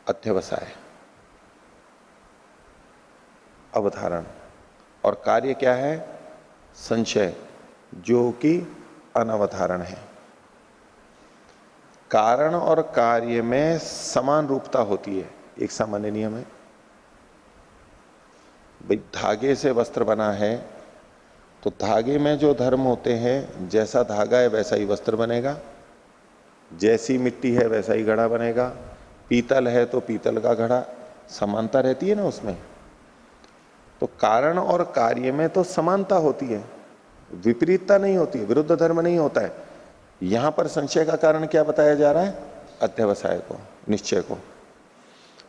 अध्यवसाय, अवधारण, और कार्य क्या है? संशय, जो कि अनवधारण है। कारण और कार्य में समान रूपता होती है, एक सामान्य नियम है। भाई धागे से वस्त्र बना है तो धागे में जो धर्म होते हैं, जैसा धागा है वैसा ही वस्त्र बनेगा, जैसी मिट्टी है वैसा ही घड़ा बनेगा, पीतल है तो पीतल का घड़ा, समानता रहती है ना उसमें। तो कारण और कार्य में तो समानता होती है, विपरीतता नहीं होती है, विरुद्ध धर्म नहीं होता है। यहां पर संशय का कारण क्या बताया जा रहा है? अध्यवसाय को, निश्चय को।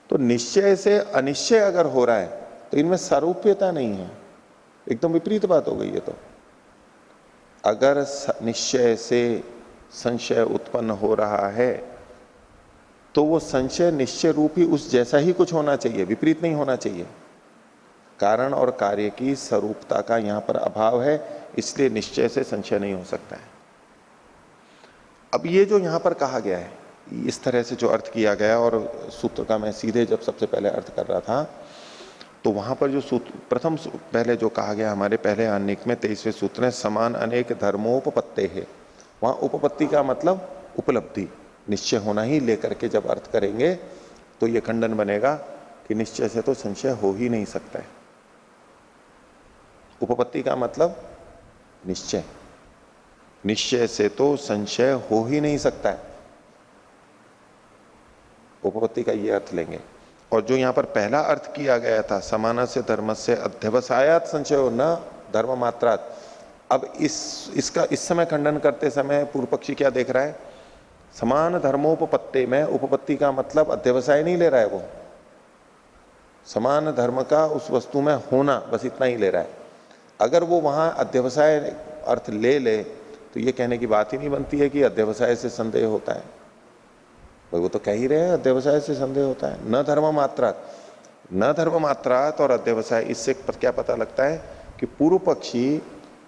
तो निश्चय से अनिश्चय अगर हो रहा है तो इनमें सारूप्यता नहीं है, एकदम विपरीत बात हो गई है। तो अगर निश्चय से संशय उत्पन्न हो रहा है तो वो संशय निश्चय रूपी उस जैसा ही कुछ होना चाहिए, विपरीत नहीं होना चाहिए। कारण और कार्य की स्वरूपता का यहां पर अभाव है, इसलिए निश्चय से संशय नहीं हो सकता है। अब ये जो यहां पर कहा गया है, इस तरह से जो अर्थ किया गया, और सूत्र का मैं सीधे जब सबसे पहले अर्थ कर रहा था तो वहां पर जो सूत्र प्रथम पहले जो कहा गया हमारे पहले अनेक में 23वें सूत्र में, समान अनेक धर्मोपपत्ते है, वहां उपपत्ति का मतलब उपलब्धि, निश्चय होना ही लेकर के जब अर्थ करेंगे तो ये खंडन बनेगा कि निश्चय से तो संशय हो ही नहीं सकता है। उपपत्ति का मतलब निश्चय, निश्चय से तो संशय हो ही नहीं सकता है, उपपत्ति का ये अर्थ लेंगे। और जो यहां पर पहला अर्थ किया गया था, समान से धर्म से अध्यवसायात संशयो न धर्म मात्रात, अब इसका इस समय खंडन करते समय पूर्व पक्षी क्या देख रहा है? समान धर्मोपपत्ति में उपपत्ति का मतलब अध्यवसाय नहीं ले रहा है, वो समान धर्म का उस वस्तु में होना, बस इतना ही ले रहा है। अगर वो वहां अध्यवसाय अर्थ ले ले तो ये कहने की बात ही नहीं बनती है कि अध्यवसाय से संदेह होता है। भाई वो तो कह ही रहे हैं अध्यवसाय से संदेह होता है। न धर्म मात्रात, न धर्म मात्रात और अध्यवसाय, इससे क्या पता लगता है कि पूर्व पक्षी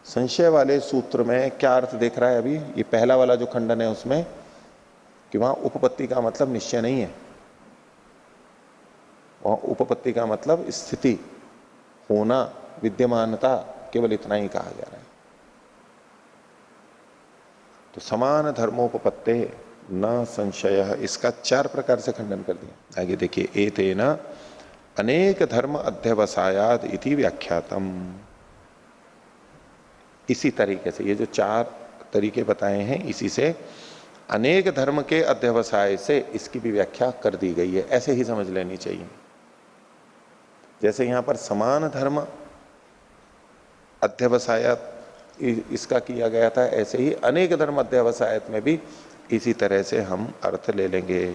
संशय वाले सूत्र में क्या अर्थ देख रहा है? अभी ये पहला वाला जो खंडन है उसमें कि वहां उपपत्ति का मतलब निश्चय नहीं है, वहां उपपत्ति का मतलब स्थिति, होना, विद्यमानता, केवल इतना ही कहा जा रहा है। तो समान धर्मोपपत्ते न संशय, इसका 4 प्रकार से खंडन कर दिया। आगे देखिए, एतेन अनेक धर्म अध्यवसायाद इति व्याख्यातम। इसी तरीके से ये जो 4 तरीके बताए हैं, इसी से अनेक धर्म के अध्यवसाय से इसकी भी व्याख्या कर दी गई है, ऐसे ही समझ लेनी चाहिए। जैसे यहां पर समान धर्म अध्यवसायत इसका किया गया था, ऐसे ही अनेक धर्म अध्यवसायत में भी इसी तरह से हम अर्थ ले लेंगे।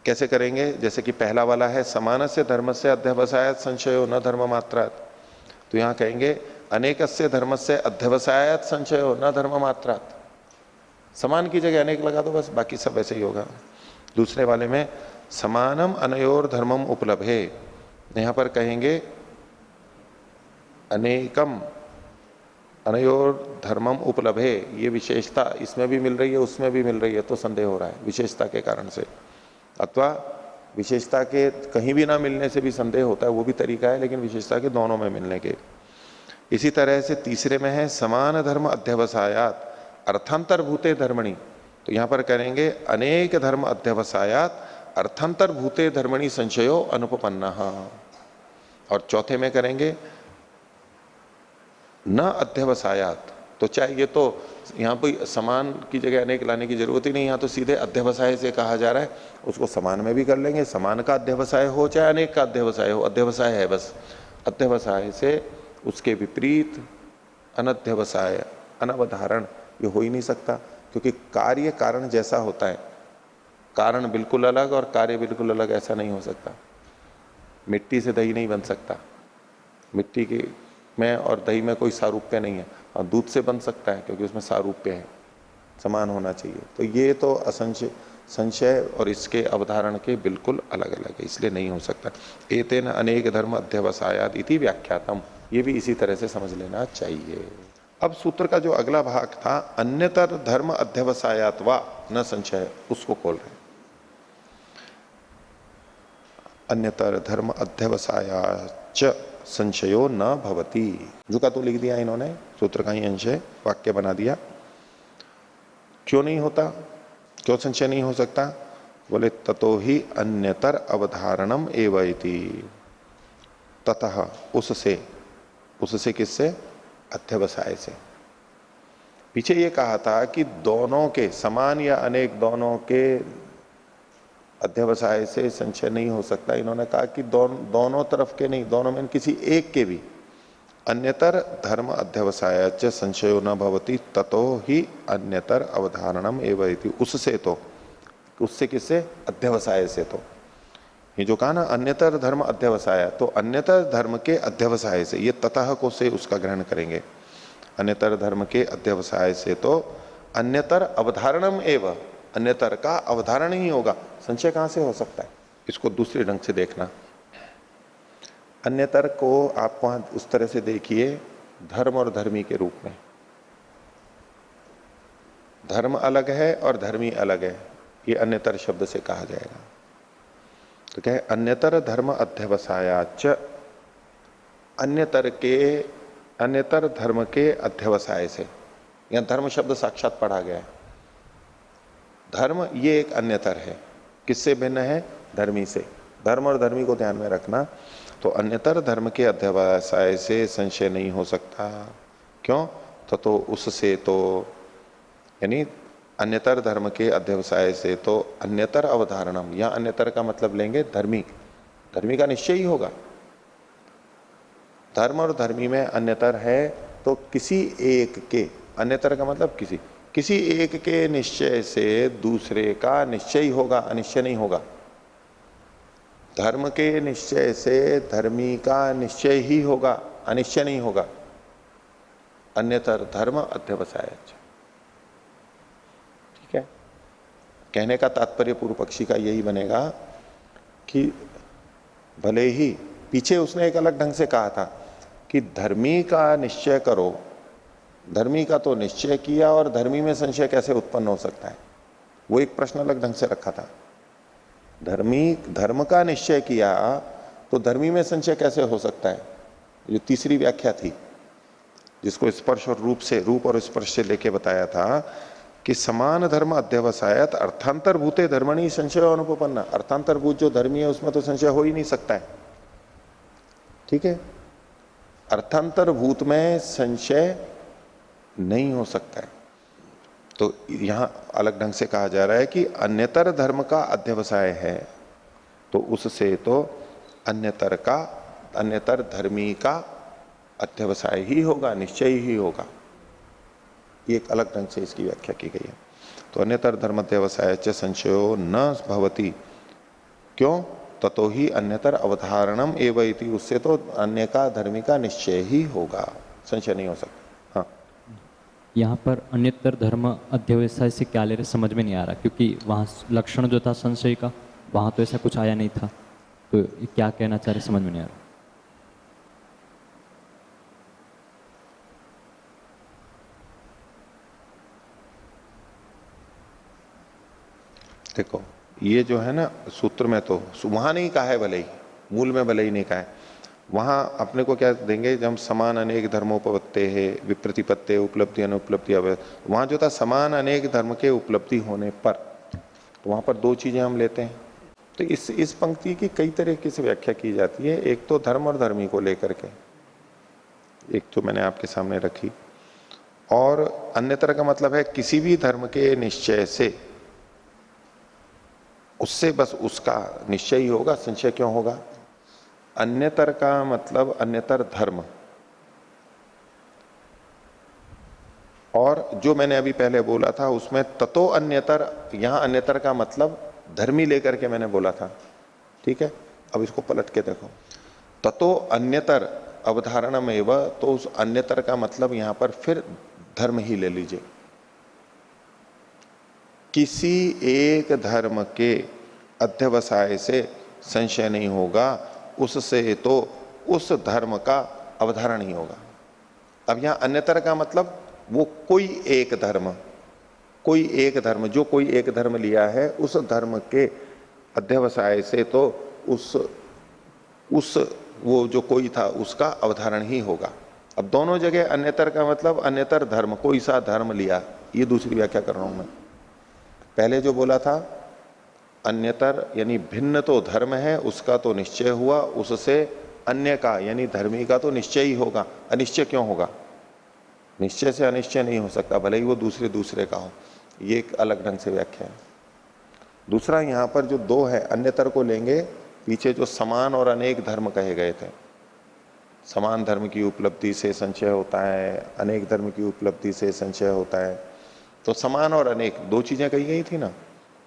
कैसे करेंगे? जैसे कि पहला वाला है समान से धर्म से अध्यवसायत संशयो न धर्म मात्रात, तो यहां कहेंगे अनेकस्य धर्म से अध्यवसायत संशयो न धर्म मात्रात। समान की जगह अनेक लगा दो बस, बाकी सब ऐसे ही होगा। दूसरे वाले में समानम अनयोर धर्मम उपलब्धे, यहां पर कहेंगे अनेकम अनयोर धर्मम उपलब्धे, ये विशेषता इसमें भी मिल रही है उसमें भी मिल रही है, तो संदेह हो रहा है विशेषता के कारण से, अथवा विशेषता के कहीं भी ना मिलने से भी संदेह होता है, वो भी तरीका है, लेकिन विशेषता के दोनों में मिलने के। इसी तरह से तीसरे में है समान धर्म अध्यवसायात अर्थांतर भूते धर्मणि, तो यहां पर करेंगे अनेक धर्म अध्यवसायात अर्थांतर भूते धर्मणि संशयो अनुपपन्ना। और चौथे में करेंगे न अध्यवसायात, तो चाहे ये तो यहाँ पर समान की जगह अनेक लाने की जरूरत ही नहीं, यहाँ तो सीधे अध्यवसाय से कहा जा रहा है, उसको समान में भी कर लेंगे, समान का अध्यवसाय हो चाहे अनेक का अध्यवसाय हो, अध्यवसाय है बस, अध्यवसाय से उसके विपरीत अनध्यवसाय अनवधारण ये हो ही नहीं सकता, क्योंकि कार्य कारण जैसा होता है, कारण बिल्कुल अलग और कार्य बिल्कुल अलग ऐसा नहीं हो सकता। मिट्टी से दही नहीं बन सकता, मिट्टी के में और दही में कोई सारूप्य नहीं है, और दूध से बन सकता है क्योंकि उसमें सारूप्य है, समान होना चाहिए। तो ये तो असंशय संशय और इसके अवधारण के बिल्कुल अलग अलग है, इसलिए नहीं हो सकता। एतेन अनेक धर्म अध्यवसायात इति व्याख्यातम, ये भी इसी तरह से समझ लेना चाहिए। अब सूत्र का जो अगला भाग था अन्यतर धर्म अध्यवसायात वा न संशय, उसको खोल रहे हैं। अन्यतर धर्म अध्यवसायाच संशयो न भवति, जो का तो लिख दिया इन्होंने, सूत्र का ही अंश है, वाक्य बना दिया। क्यों नहीं होता, क्यों संशय नहीं हो सकता? बोले ततो ही अन्यतर अवधारणम एवं इति, ततः उससे, उससे किससे? अध्यवसाय से। पीछे ये कहा था कि दोनों के समान या अनेक दोनों के अध्यवसाय से संशय नहीं हो सकता। इन्होंने कहा कि दोनों तरफ के नहीं, दोनों में किसी एक के भी अन्यतर धर्म अध्यवसाय च संशयो न भवति ततो ही अन्यतर अवधारणम एवं इति, उससे तो, उससे किससे? अध्यवसाय से। तो ये जो कहा ना अन्यतर धर्म अध्यवसाय, तो अन्यतर धर्म के अध्यवसाय से, ये ततः को से उसका ग्रहण करेंगे, अन्यतर धर्म के अध्यवसाय से तो अन्यतर अवधारणम एवं, अन्यतर का अवधारण ही होगा, संशय कहां से हो सकता है? इसको दूसरे ढंग से देखना। अन्यतर को आप वहां उस तरह से देखिए, धर्म और धर्मी के रूप में। धर्म अलग है और धर्मी अलग है, ये अन्यतर शब्द से कहा जाएगा। तो क्या है? अन्यतर धर्म अध्यवसायाच, अन्यतर के, अन्यतर धर्म के अध्यवसाय से, यहां धर्म शब्द साक्षात पढ़ा गया है। धर्म ये एक अन्यतर है, किससे भिन्न है? धर्मी से। धर्म और धर्मी को ध्यान में रखना। तो अन्यतर धर्म के अध्यवसाय से संशय नहीं हो सकता। क्यों? तो उससे तो, यानी अन्यतर धर्म के अध्यवसाय से तो अन्यतर अवधारणम, यहां अन्यतर का मतलब लेंगे धर्मी, धर्मी का निश्चय ही होगा। धर्म और धर्मी में अन्यतर है, तो किसी एक के, अन्यतर का मतलब किसी एक के निश्चय से दूसरे का निश्चय ही होगा, अनिश्चय नहीं होगा। धर्म के निश्चय से धर्मी का निश्चय ही होगा, अनिश्चय नहीं होगा। अन्यतर धर्म अध्यवसाय। ठीक है, कहने का तात्पर्य पूर्व पक्षी का यही बनेगा कि भले ही पीछे उसने एक अलग ढंग से कहा था कि धर्मी का निश्चय करो, धर्मी का तो निश्चय किया और धर्मी में संशय कैसे उत्पन्न हो सकता है, वो एक प्रश्न अलग ढंग से रखा था। धर्मी धर्म का निश्चय किया तो धर्मी में संशय कैसे हो सकता है, जो तीसरी व्याख्या थी, जिसको स्पर्श और रूप से, रूप और स्पर्श से लेके बताया था कि समान धर्म अध्यवसायत अर्थांतर भूते धर्मणी संशय अनुपपन्ना, अर्थांतर भूत जो धर्मी है उसमें तो संशय हो ही नहीं सकता है। ठीक है, अर्थांतर भूत में संशय नहीं हो सकता है। तो यहां अलग ढंग से कहा जा रहा है कि अन्यतर धर्म का अध्यवसाय है, तो उससे तो अन्यतर का, अन्यतर धर्मी का अध्यवसाय ही होगा, निश्चय ही होगा। ये एक अलग ढंग से इसकी व्याख्या की गई है। तो अन्यतर धर्म अध्यवसाय च संशयो न भवति, क्यों? ततो ही अन्यतर अवधारणम एवं इति, उससे तो अन्य का धर्मी का निश्चय ही होगा, संशय नहीं हो सकता। हाँ, यहाँ पर अन्यतर धर्म अध्यवसाय से क्या ले रहे समझ में नहीं आ रहा, क्योंकि वहाँ लक्षण जो था संशय का, वहाँ तो ऐसा कुछ आया नहीं था, तो ये क्या कहना चाह रहे समझ में नहीं आ रहा। देखो ये जो है ना सूत्र में तो वहां नहीं कहा है, भले ही मूल में भले ही नहीं कहा है, वहां अपने को क्या देंगे, जब हम समान अनेक धर्मोपत्ते है विप्रतिपत्ति उपलब्धि अनुपलब्धि, वहां जो था समान अनेक धर्म के उपलब्धि होने पर, तो वहां पर दो चीजें हम लेते हैं। तो इस पंक्ति की कई तरीके से व्याख्या की जाती है। एक तो धर्म और धर्मी को लेकर के, एक तो मैंने आपके सामने रखी, और अन्यतर का मतलब है किसी भी धर्म के निश्चय से, उससे बस उसका निश्चय ही होगा, संशय क्यों होगा। अन्यतर का मतलब अन्यतर धर्म, और जो मैंने अभी पहले बोला था उसमें ततो अन्यतर, यहां अन्यतर का मतलब धर्मी लेकर के मैंने बोला था, ठीक है। अब इसको पलट के देखो, ततो अन्यतर अवधारणा में वह, तो उस अन्यतर का मतलब यहां पर फिर धर्म ही ले लीजिए। किसी एक धर्म के अध्यवसाय से संशय नहीं होगा, उससे तो उस धर्म का अवधारण ही होगा। अब यहां अन्यतर का मतलब वो कोई एक धर्म, कोई एक धर्म, जो कोई एक धर्म लिया है उस धर्म के अध्यवसाय से तो उस वो जो कोई था उसका अवधारण ही होगा। अब दोनों जगह अन्यतर का मतलब अन्यतर धर्म, कोई सा धर्म लिया, ये दूसरी व्याख्या कर रहा हूं मैं। पहले जो बोला था अन्यतर यानी भिन्न तो धर्म है, उसका तो निश्चय हुआ, उससे अन्य का यानी धर्मी का तो निश्चय ही होगा। अनिश्चय क्यों होगा, निश्चय से अनिश्चय नहीं हो सकता, भले ही वो दूसरे का हो। ये एक अलग ढंग से व्याख्या है। दूसरा यहां पर जो दो है, अन्यतर को लेंगे, पीछे जो समान और अनेक धर्म कहे गए थे, समान धर्म की उपलब्धि से संशय होता है, अनेक धर्म की उपलब्धि से संशय होता है, तो समान और अनेक दो चीजें कही गई थी ना।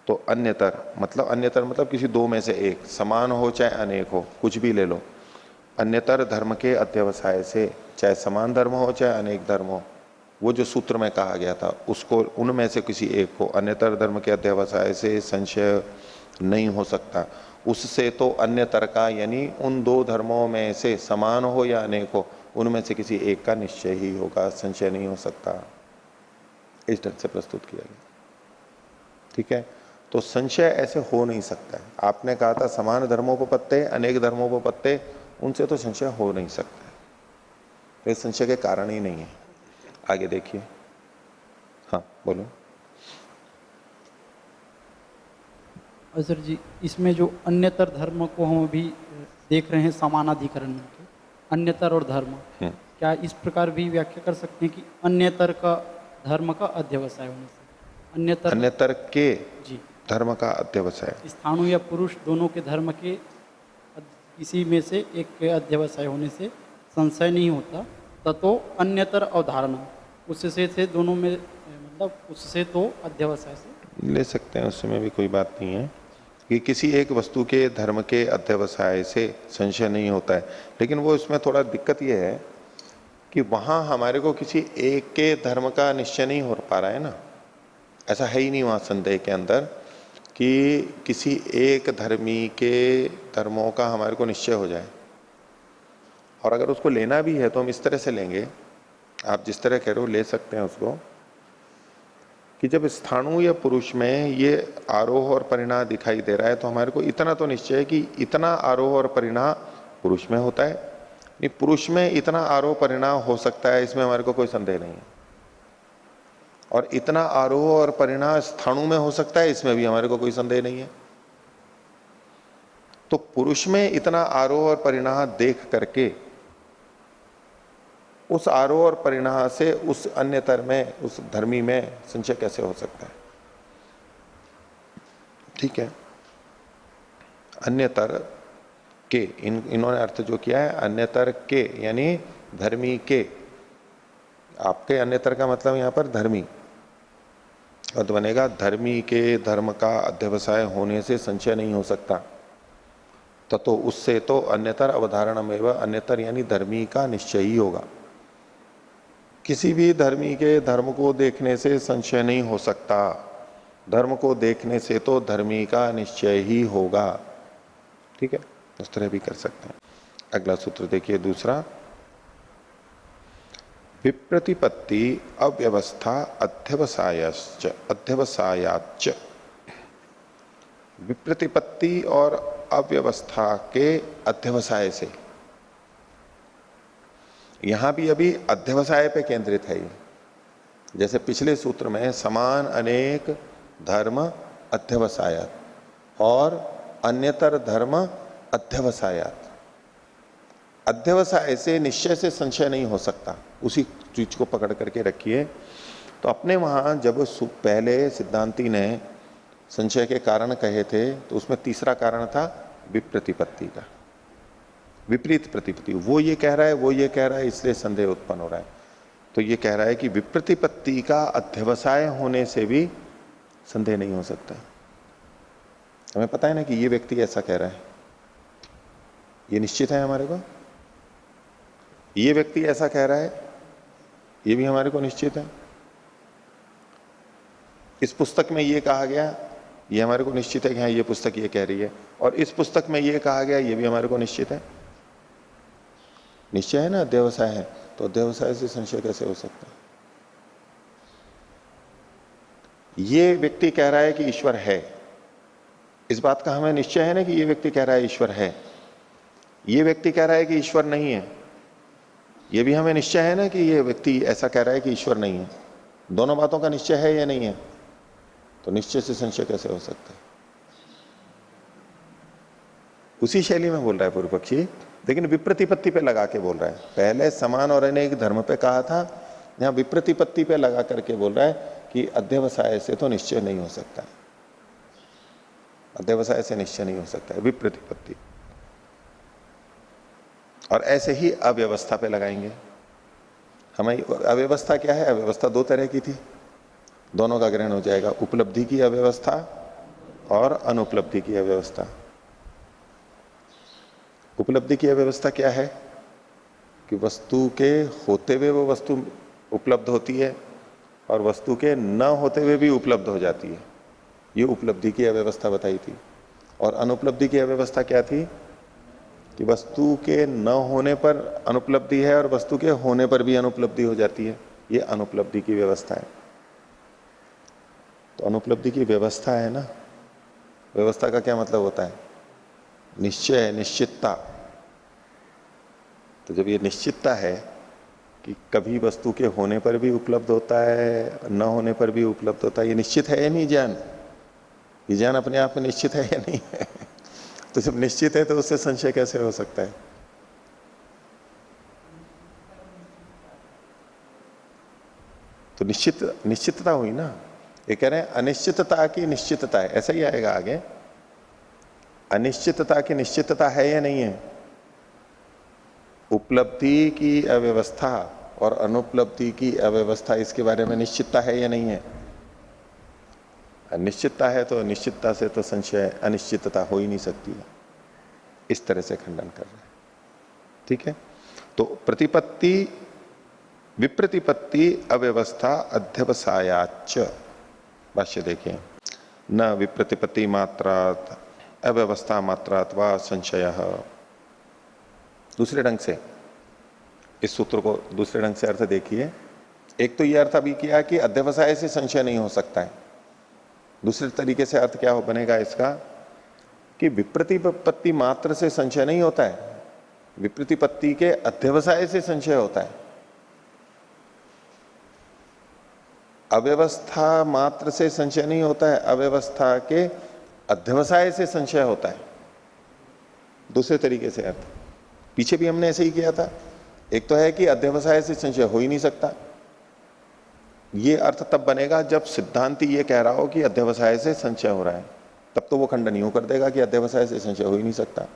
तो अन्यतर मतलब किसी दो में से एक, समान हो चाहे अनेक हो, कुछ भी ले लो, अन्यतर धर्म के अध्यवसाय से, चाहे समान धर्म हो चाहे अनेक धर्म हो, वो जो सूत्र में कहा गया था उसको, उनमें से किसी एक को अन्यतर धर्म के अध्यवसाय से संशय नहीं हो सकता, उससे तो अन्यतर का यानी उन दो धर्मों में से समान हो या अनेक हो, उनमें से किसी एक का निश्चय ही होगा, संशय नहीं हो सकता। इस ढंग से प्रस्तुत किया गया, ठीक है। तो संशय ऐसे हो नहीं सकता है। आपने कहा था समान धर्मोपत्ते अनेक धर्मोपत्ते, उनसे तो संशय हो नहीं सकता है, तो इस संशय के कारण ही नहीं है। आगे देखिए, हाँ बोलो। सर जी, इसमें जो अन्यतर धर्म को हम अभी देख रहे हैं समानाधिकरण में, अन्यतर और धर्म, क्या इस प्रकार भी व्याख्या कर सकते हैं कि अन्यतर का धर्म का अध्यवसाय होने से, अन्यतर के जी धर्म का अध्यवसाय, स्थाणु या पुरुष दोनों के धर्म के किसी में से एक के अध्यवसाय होने से संशय नहीं होता, ततो अन्यतर अवधारणा, उससे से दोनों में मतलब उससे तो अध्यवसाय से ले सकते हैं, उसमें भी कोई बात नहीं है कि किसी एक वस्तु के धर्म के अध्यवसाय से संशय नहीं होता है। लेकिन वो इसमें थोड़ा दिक्कत ये है कि वहां हमारे को किसी एक के धर्म का निश्चय नहीं हो पा रहा है ना, ऐसा है ही नहीं वहां संदेह के अंदर कि किसी एक धर्मी के धर्मों का हमारे को निश्चय हो जाए। और अगर उसको लेना भी है तो हम इस तरह से लेंगे, आप जिस तरह कह रहे हो ले सकते हैं उसको, कि जब स्थाणु या पुरुष में ये आरोह और परिणाम दिखाई दे रहा है तो हमारे को इतना तो निश्चय है कि इतना आरोह और परिणाम पुरुष में होता है, नहीं पुरुष में इतना आरोह परिणाम हो सकता है, इसमें हमारे को कोई संदेह नहीं है। और इतना आरोह और परिणाम स्थाणु में हो सकता है, इसमें भी हमारे को कोई संदेह नहीं है। तो पुरुष में इतना आरोह और परिणाम देख करके उस आरोह और परिणाम से उस अन्यतर में, उस धर्मी में संशय कैसे हो सकता है, ठीक है। अन्यतर के, इन्होंने अर्थ जो किया है अन्यतर के यानी धर्मी के, आपके अन्यतर का मतलब यहां पर धर्मी, और तो बनेगा धर्मी के धर्म का अध्यवसाय होने से संशय नहीं हो सकता, तो उससे तो अन्यतर अवधारणा में, अन्यतर यानी धर्मी का निश्चय ही होगा। किसी भी धर्मी के धर्म को देखने से संशय नहीं हो सकता। धर्म को देखने से तो धर्मी का निश्चय ही होगा। ठीक है, उस तरह भी कर सकते हैं। अगला सूत्र देखिए, दूसरा, विप्रतिपत्ति अव्यवस्था अध्यवसायाच। विप्रतिपत्ति और अव्यवस्था के अध्यवसाय से, यहां भी अभी अध्यवसाय पे केंद्रित है ये। जैसे पिछले सूत्र में समान अनेक धर्म अध्यवसायात और अन्यतर धर्म अध्यवसायात। अध्यवसाय से निश्चय से संशय नहीं हो सकता, उसी चीज को पकड़ करके रखिए। तो अपने वहां जब पहले सिद्धांती ने संशय के कारण कहे थे, तो उसमें तीसरा कारण था विप्रतिपत्ति का, विपरीत प्रतिपत्ति। वो ये कह रहा है, वो ये कह रहा है, इसलिए संदेह उत्पन्न हो रहा है। तो ये कह रहा है कि विप्रतिपत्ति का अध्यवसाय होने से भी संदेह नहीं हो सकता। हमें पता है ना कि ये व्यक्ति ऐसा कह रहा है, ये निश्चित है हमारे को। ये व्यक्ति ऐसा कह रहा है, ये भी हमारे को निश्चित है। इस पुस्तक में ये कहा गया, ये हमारे को निश्चित है कि हाँ ये पुस्तक ये कह रही है। और इस पुस्तक में ये कहा गया, ये भी हमारे को निश्चित है। निश्चय है ना, अध्यवसाय है। तो अध्यवसाय से संशय कैसे हो सकता है? ये व्यक्ति कह रहा है कि ईश्वर है, इस बात का हमें निश्चय है ना कि ये व्यक्ति कह रहा है ईश्वर है। ये व्यक्ति कह रहा है कि ईश्वर नहीं है, ये भी हमें निश्चय है ना कि ये व्यक्ति ऐसा कह रहा है कि ईश्वर नहीं है। दोनों बातों का निश्चय है या नहीं है? तो निश्चय से संशय कैसे हो सकता है? उसी शैली में बोल रहा है पूर्व पक्षी, लेकिन विप्रतिपत्ति पे लगा के बोल रहा है। पहले समान और अनेक धर्म पे कहा था, यहां विप्रतिपत्ति पे लगा करके बोल रहा है कि अध्यवसाय से तो निश्चय नहीं हो सकता है। अध्यवसाय से निश्चय नहीं हो सकता है, विप्रतिपत्ति। और ऐसे ही अव्यवस्था पे लगाएंगे। हमें अव्यवस्था क्या है? अव्यवस्था दो तरह की थी, दोनों का ग्रहण हो जाएगा, उपलब्धि की अव्यवस्था और अनुपलब्धि की अव्यवस्था। उपलब्धि की अव्यवस्था क्या है? कि वस्तु के होते हुए वो वस्तु उपलब्ध होती है और वस्तु के न होते हुए भी उपलब्ध हो जाती है। ये उपलब्धि की अव्यवस्था बताई थी। और अनुपलब्धि की अव्यवस्था क्या थी? कि वस्तु के न होने पर अनुपलब्धि है और वस्तु के होने पर भी अनुपलब्धि हो जाती है। ये अनुपलब्धि की व्यवस्था है। तो अनुपलब्धि की व्यवस्था है ना, व्यवस्था का क्या मतलब होता है? निश्चय, निश्चितता। तो जब ये निश्चितता है कि कभी वस्तु के होने पर भी उपलब्ध होता है, न होने पर भी उपलब्ध होता है, ये निश्चित है या नहीं ज्ञान? ये ज्ञान अपने आप में निश्चित है या नहीं है? तो जब निश्चित है तो उससे संशय कैसे हो सकता है? तो निश्चितता हुई ना। ये कह रहे हैं अनिश्चितता की निश्चितता है, ऐसा ही आएगा आगे। अनिश्चितता की निश्चितता है या नहीं है? उपलब्धि की अव्यवस्था और अनुपलब्धि की अव्यवस्था, इसके बारे में निश्चितता है या नहीं है? अनिश्चितता है तो निश्चितता से तो संशय, अनिश्चितता हो ही नहीं सकती है। इस तरह से खंडन कर रहे हैं। ठीक है, तो प्रतिपत्ति, विप्रतिपत्ति अव्यवस्था अध्यवसायाच। भाष्य देखिए, न विप्रतिपत्ति मात्रात अव्यवस्था मात्रात वा संशय। दूसरे ढंग से इस सूत्र को दूसरे ढंग से अर्थ देखिए। एक तो यह अर्थ अभी किया कि अध्यवसाय से संशय नहीं हो सकता है। दूसरे तरीके से अर्थ क्या बनेगा इसका? कि विप्रतिपत्ति मात्र से संशय नहीं होता है, विप्रतिपत्ति के अध्यवसाय से संशय होता है। अव्यवस्था मात्र से संशय नहीं होता है, अव्यवस्था के अध्यवसाय से संशय होता है। दूसरे तरीके से अर्थ पीछे भी हमने ऐसे ही किया था। एक तो है कि अध्यवसाय से संशय हो ही नहीं सकता, ये अर्थ तब बनेगा जब सिद्धांती ये कह रहा हो कि अध्यवसाय से संशय हो रहा है, तब तो वो खंडन यूं कर देगा कि अध्यवसाय से संशय हो ही नहीं सकता।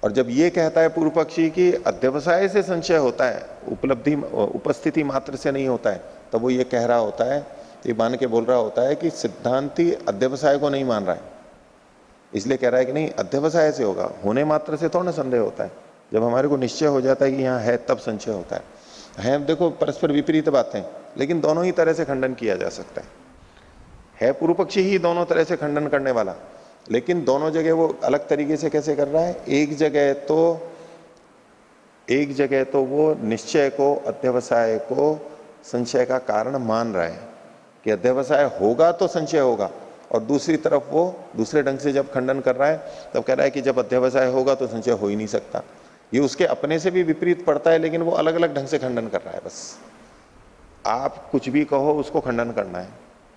और जब ये कहता है पूर्व पक्षी कि अध्यवसाय से संशय होता है, उपलब्धि उपस्थिति मात्र से नहीं होता है, तब वो ये कह रहा होता है, ये मान के बोल रहा होता है कि सिद्धांती अध्यवसाय को नहीं मान रहा है, इसलिए कह रहा है कि नहीं अध्यवसाय से होगा, होने मात्र से थोड़ा ना संदेह होता है। जब हमारे को निश्चय हो जाता है कि यहाँ है तब संशय होता है। हैं देखो परस्पर विपरीत बातें, लेकिन दोनों ही तरह से खंडन किया जा सकता है पूर्व पक्षी ही दोनों तरह से खंडन करने वाला, लेकिन दोनों जगह वो अलग तरीके से कैसे कर रहा है। एक जगह तो वो निश्चय को, अध्यवसाय को संशय का कारण मान रहा है कि अध्यवसाय होगा तो संशय होगा, और दूसरी तरफ वो दूसरे ढंग से जब खंडन कर रहा है तब कह रहा है कि जब अध्यवसाय होगा तो संशय हो ही नहीं सकता। ये उसके अपने से भी विपरीत पड़ता है, लेकिन वो अलग अलग ढंग से खंडन कर रहा है। बस आप कुछ भी कहो उसको खंडन करना है।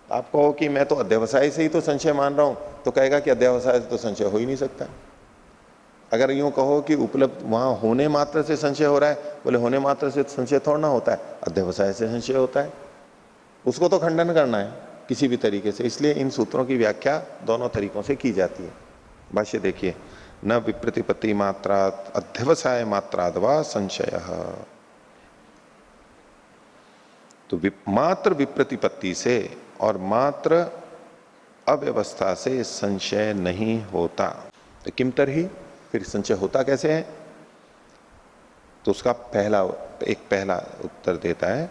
आप कहो कि मैं तो अध्यवसाय से ही तो संशय मान रहा हूं, तो कहेगा कि अध्यवसाय से तो संशय हो ही नहीं सकता। अगर यूं कहो कि उपलब्ध वहां होने मात्र से संशय हो रहा है, बोले होने मात्र से संशय थोड़ा ना होता है, अध्यवसाय से संशय होता है, उसको तो खंडन करना है किसी भी तरीके से। इसलिए इन सूत्रों की व्याख्या दोनों तरीकों से की जाती है। भाष्य देखिए, न विप्रतिपत्ति मात्रात अध्यवसाय मात्राद वा संशय। तो मात्र विप्रतिपत्ति से और मात्र अव्यवस्था से संशय नहीं होता। तो किमतर ही, फिर संशय होता कैसे है? तो उसका पहला उत्तर देता है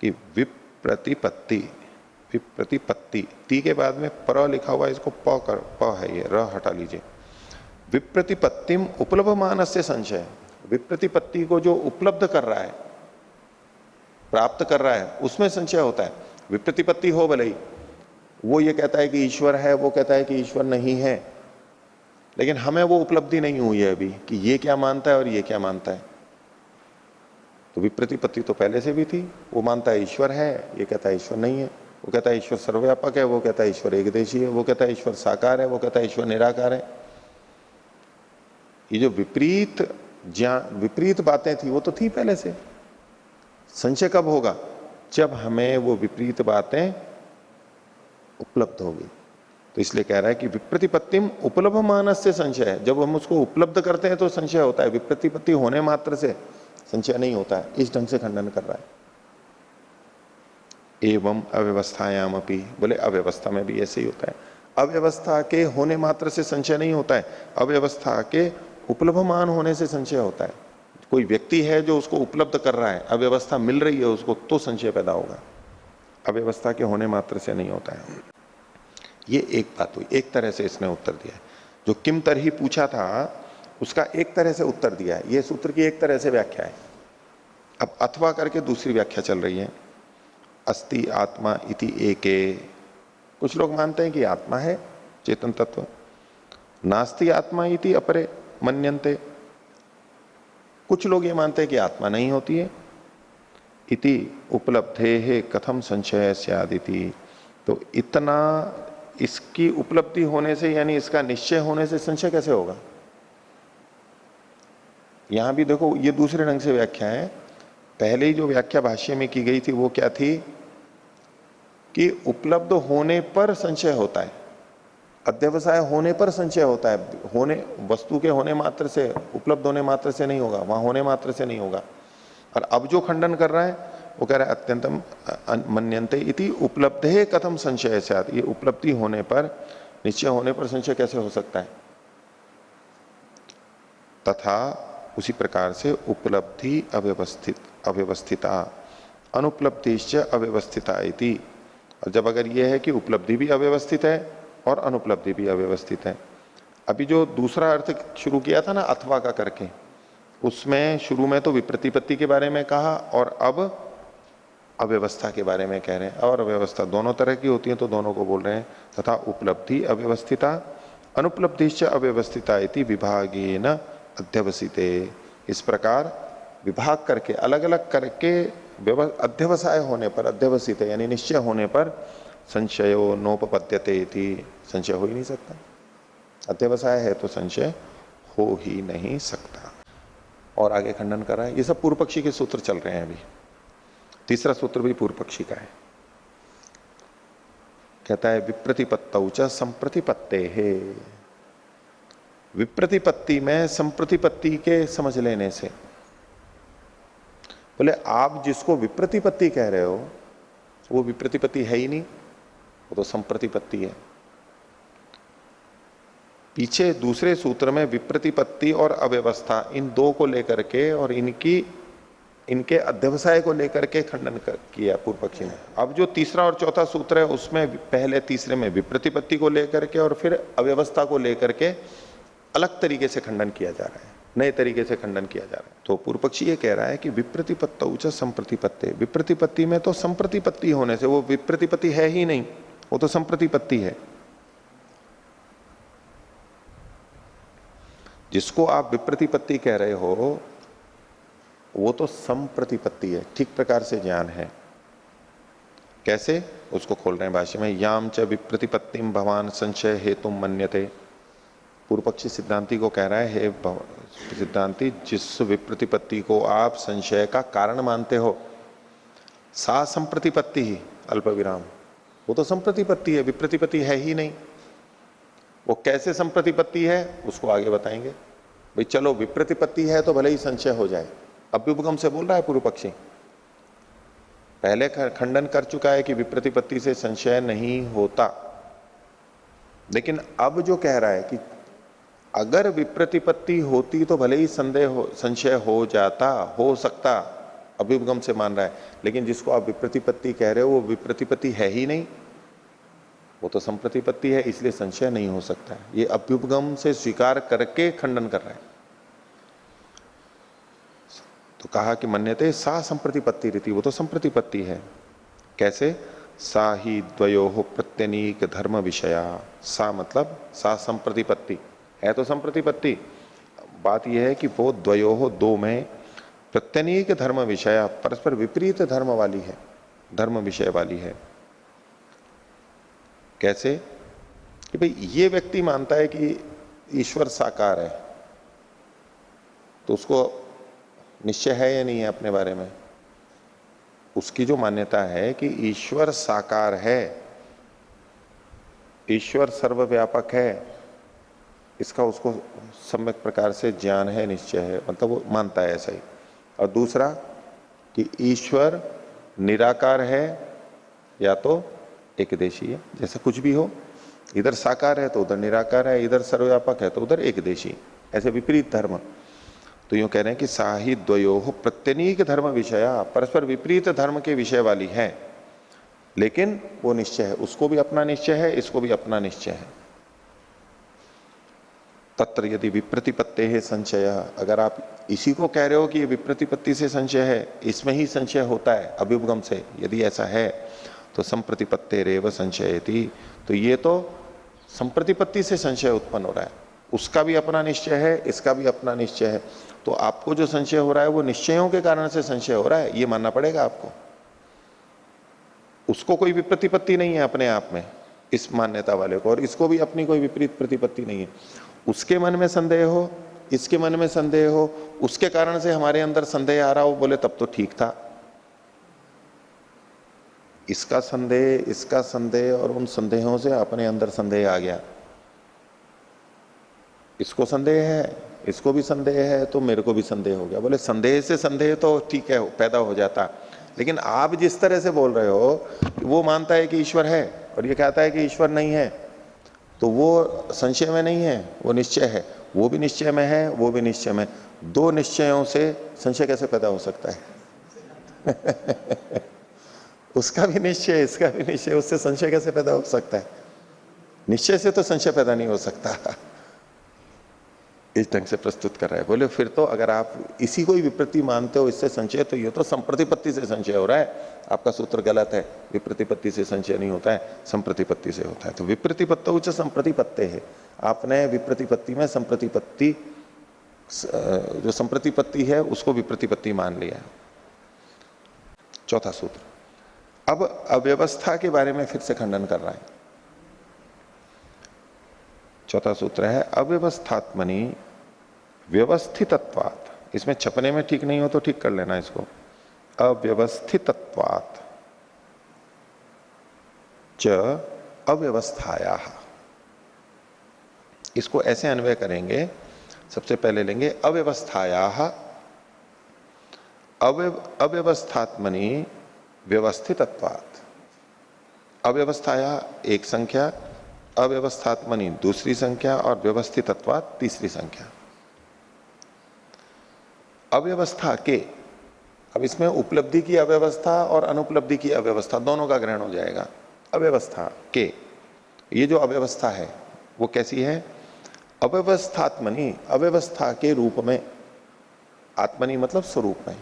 कि विप्रतिपत्ति, विप्रतिपत्ति ती के बाद में पर लिखा हुआ है, इसको प है, ये र हटा लीजिए। विप्रतिपत्तिम उपलब्धमानस्य संशय, विप्रतिपत्ति को जो उपलब्ध कर रहा है, प्राप्त कर रहा है, उसमें संशय होता है। विप्रतिपत्ति हो भले ही, वो ये कहता है कि ईश्वर है, वो कहता है कि ईश्वर नहीं है, लेकिन हमें वो उपलब्धि नहीं हुई है अभी कि ये क्या मानता है और ये क्या मानता है। तो विप्रतिपत्ति तो पहले से भी थी, वो मानता है ईश्वर है, ये कहता है ईश्वर नहीं है, वो कहता है ईश्वर सर्वव्यापक है, वो कहता है ईश्वर एकदेशी है, वो कहता है ईश्वर साकार है, वो कहता है ईश्वर निराकार है। ये जो विपरीत बातें थी वो तो थी पहले से। संशय कब होगा? जब हमें वो विपरीत बातें उपलब्ध होगी। तो इसलिए कह रहा है कि विप्रतिपत्तिम उपलब्धमानस्य संशय, जब हम उसको उपलब्ध करते हैं तो संशय होता है, विप्रतिपत्ति होने मात्र से संशय नहीं होता है। इस ढंग से खंडन कर रहा है। एवं अव्यवस्थायाम अपि, बोले अव्यवस्था में भी ऐसे ही होता है। अव्यवस्था के होने मात्र से संशय नहीं होता है, अव्यवस्था के उपलब्धमान होने से संशय होता है। कोई व्यक्ति है जो उसको उपलब्ध कर रहा है, अव्यवस्था मिल रही है उसको, तो संशय पैदा होगा, अव्यवस्था के होने मात्र से नहीं होता है। ये एक बात हुई, एक तरह से इसने उत्तर दिया। जो किम तरही पूछा था उसका एक तरह से उत्तर दिया है। ये सूत्र की एक तरह से व्याख्या है। अब अथवा करके दूसरी व्याख्या चल रही है। अस्ति आत्मा इति एके, कुछ लोग मानते हैं कि आत्मा है चेतन तत्व। नास्ति आत्मा इति अपरे मन्यन्ते, कुछ लोग ये मानते हैं कि आत्मा नहीं होती है। इति उपलब्धे है कथम संशय स्यादिति, तो इतना इसकी उपलब्धि होने से, यानी इसका निश्चय होने से संशय कैसे होगा? यहां भी देखो ये दूसरे ढंग से व्याख्या है। पहले ही जो व्याख्या भाष्य में की गई थी वो क्या थी कि उपलब्ध होने पर संशय होता है, अध्यवसाय होने पर संशय होता है। होने, वस्तु के होने मात्र से, उपलब्ध होने मात्र से नहीं होगा, वहां होने मात्र से नहीं होगा। और अब जो खंडन कर रहा है वो कह रहा है अत्यंतम मन्यन्ते इति उपलब्धे कथम संशय स्यात्, ये उपलब्धि होने पर, निश्चय होने पर संशय कैसे हो सकता है? तथा उसी प्रकार से उपलब्धि अव्यवस्थिता अनुपलब्धिश्च अव्यवस्थिता इति, और जब अगर यह है कि उपलब्धि भी अव्यवस्थित है और अनुपलब्धि भी अव्यवस्थित है। अभी जो दूसरा अर्थ शुरू किया था ना अथवा का करके, उसमें शुरू में तो विप्रतिपत्ति के बारे में कहा और अब अव्यवस्था के बारे में कह रहे हैं। और अव्यवस्था दोनों तरह की होती है तो दोनों को बोल रहे हैं। तथा उपलब्धि अव्यवस्थिता अनुपलब्धिश्च अव्यवस्थिता इति विभागेन अध्यवसिते, इस प्रकार विभाग करके, अलग अलग करके अध्यवसाय होने पर, अध्यवसित यानी निश्चय होने पर संशयो नोपपद्यते इति, संशय हो ही नहीं सकता। अध्यवसाय है तो संशय हो ही नहीं सकता। और आगे खंडन कर रहा है। ये सब पूर्व पक्षी के सूत्र चल रहे हैं। अभी तीसरा सूत्र भी पूर्व पक्षी का है। कहता है विप्रतिपत्तौ च संप्रतिपत्ते है, विप्रतिपत्ति में संप्रतिपत्ति के समझ लेने से। बोले आप जिसको विप्रतिपत्ति कह रहे हो वो विप्रतिपत्ति है ही नहीं, वो तो संप्रतिपत्ति है। पीछे दूसरे सूत्र में विप्रतिपत्ति और अव्यवस्था, इन दो को लेकर के और इनकी इनके अध्यवसाय को लेकर के खंडन किया पूर्व पक्षी ने। अब जो तीसरा और चौथा सूत्र है उसमें पहले तीसरे में विप्रतिपत्ति को लेकर के और फिर अव्यवस्था को लेकर के अलग तरीके से खंडन किया जा रहा है, नए तरीके से खंडन किया जा रहा है। तो पूर्व पक्षी ये कह रहा है कि विप्रतिपत्तौ च संप्रतिपत्ते, विप्रतिपत्ति में तो संप्रतिपत्ति होने से, वो विप्रतिपत्ति है ही नहीं, वो तो संप्रतिपत्ति है। जिसको आप विप्रतिपत्ति कह रहे हो वो तो संप्रतिपत्ति है, ठीक प्रकार से ज्ञान है। कैसे, उसको खोल रहे हैं भाष्य में, याम च विप्रतिपत्तिम भवान संशय हेतुम मन्यते। पूर्व पक्षी सिद्धांति को कह रहा है, हे सिद्धांति, जिस विप्रतिपत्ति को आप संशय का कारण मानते हो, सा संप्रतिपत्ति ही अल्प विराम, वो तो संप्रतिपत्ति है, विप्रतिपत्ति है ही नहीं। वो कैसे संप्रतिपत्ति है उसको आगे बताएंगे। भाई चलो विप्रतिपत्ति है तो भले ही संशय हो जाए, अभ्युपगम से बोल रहा है पूर्व पक्षी। पहले खंडन कर चुका है कि विप्रतिपत्ति से संशय नहीं होता, लेकिन अब जो कह रहा है कि अगर विप्रतिपत्ति होती तो भले ही संशय हो जाता, हो सकता, अभ्युपगम से मान रहा है। लेकिन जिसको आप विप्रतिपत्ति कह रहे हो वो विप्रतिपत्ति है ही नहीं, वो तो संप्रतिपत्ति है, इसलिए संशय नहीं हो सकता है। ये अभ्युपगम से स्वीकार करके खंडन कर रहा है। तो कहा कि मन्यते सा संप्रतिपत्ति रीति, वो तो संप्रतिपत्ति है। कैसे, सा ही द्वयोः प्रत्यनीक धर्म विषया। सा मतलब सा संप्रतिपत्ति है, तो संप्रतिपत्ति। बात यह है कि वो द्वयोः, दो में, प्रत्यनीक धर्म विषया, परस्पर विपरीत धर्म वाली है, धर्म विषय वाली है। कैसे कि भाई ये व्यक्ति मानता है कि ईश्वर साकार है, तो उसको निश्चय है या नहीं है अपने बारे में। उसकी जो मान्यता है कि ईश्वर साकार है, ईश्वर सर्वव्यापक है, इसका उसको सम्यक प्रकार से ज्ञान है, निश्चय है, मतलब वो मानता है ऐसा ही। और दूसरा कि ईश्वर निराकार है या तो एकदेशी है, जैसे कुछ भी हो, इधर साकार है तो उधर निराकार है, इधर सर्वव्यापक है तो उधर एकदेशी, ऐसे विपरीत धर्म। तो यूं कह रहे हैं कि साहि द्वयोः प्रत्यनीक धर्म विषया, परस्पर विपरीत धर्म के विषय वाली है, लेकिन वो निश्चय है, उसको भी अपना निश्चय है, इसको भी अपना निश्चय है। तत्र यदि विप्रतिपत्ते है संशय, अगर आप इसी को कह रहे हो कि ये विप्रतिपत्ति से संशय है, इसमें ही संशय होता है अभ्युपगम से, यदि ऐसा है तो संप्रतिपत्ते रेव संशयति, तो ये तो संप्रतिपत्ति से संशय उत्पन्न हो रहा है। उसका भी अपना निश्चय है, इसका भी अपना निश्चय है, तो आपको जो संशय हो रहा है वो निश्चयों के कारण से संशय हो रहा है, ये मानना पड़ेगा आपको। उसको कोई विप्रतिपत्ति नहीं है अपने आप में, इस मान्यता वाले को, और इसको भी अपनी कोई विपरीत प्रतिपत्ति नहीं है। उसके मन में संदेह हो, इसके मन में संदेह हो, उसके कारण से हमारे अंदर संदेह आ रहा हो, बोले तब तो ठीक था। इसका संदेह और उन संदेहों से अपने अंदर संदेह आ गया। इसको संदेह है, इसको भी संदेह है, तो मेरे को भी संदेह हो गया। बोले संदेह से संदेह तो ठीक है, पैदा हो जाता, लेकिन आप जिस तरह से बोल रहे हो, वो मानता है कि ईश्वर है और ये कहता है कि ईश्वर नहीं है, तो वो संशय में नहीं है, वो निश्चय है। वो भी निश्चय में है, वो भी निश्चय में। दो निश्चयों से संशय कैसे पैदा हो सकता है? उसका भी निश्चय, इसका भी निश्चय, उससे संशय कैसे पैदा हो सकता है? निश्चय से तो संशय पैदा नहीं हो सकता। इस ढंग से प्रस्तुत कर रहा है। बोले फिर तो अगर आप इसी को ही विप्रति मानते हो, इससे संशय, तो ये तो संप्रतिपत्ति से संशय हो रहा है। आपका सूत्र गलत है, विप्रतिपत्ति से संशय नहीं होता है, संप्रतिपत्ति से होता है। तो विप्रतिपत्तौ च संप्रतिपत्ते है, आपने विप्रतिपत्ति में संप्रतिपत्ति, जो संप्रतिपत्ति है उसको विप्रतिपत्ति मान लिया है। चौथा सूत्र, अब अव्यवस्था के बारे में फिर से खंडन कर रहा है। चौथा सूत्र है अव्यवस्थात्मनि व्यवस्थितत्वात्। इसमें छपने में ठीक नहीं हो तो ठीक कर लेना इसको। अव्यवस्थितत्वात् च अव्यवस्थायाः, इसको ऐसे अन्वय करेंगे। सबसे पहले लेंगे अव्यवस्थायाः, अव्यवस्थात्मनि व्यवस्थितत्वात्। अव्यवस्थाया एक संख्या, अव्यवस्थात्मनि दूसरी संख्या और व्यवस्थितत्वात् तीसरी संख्या। अव्यवस्था के अब इसमें उपलब्धि की अव्यवस्था और अनुपलब्धि की अव्यवस्था दोनों का ग्रहण हो जाएगा। अव्यवस्था के, ये जो अव्यवस्था है वो कैसी है? अव्यवस्थात्मनि, अव्यवस्था के रूप में, आत्मनि मतलब स्वरूप में।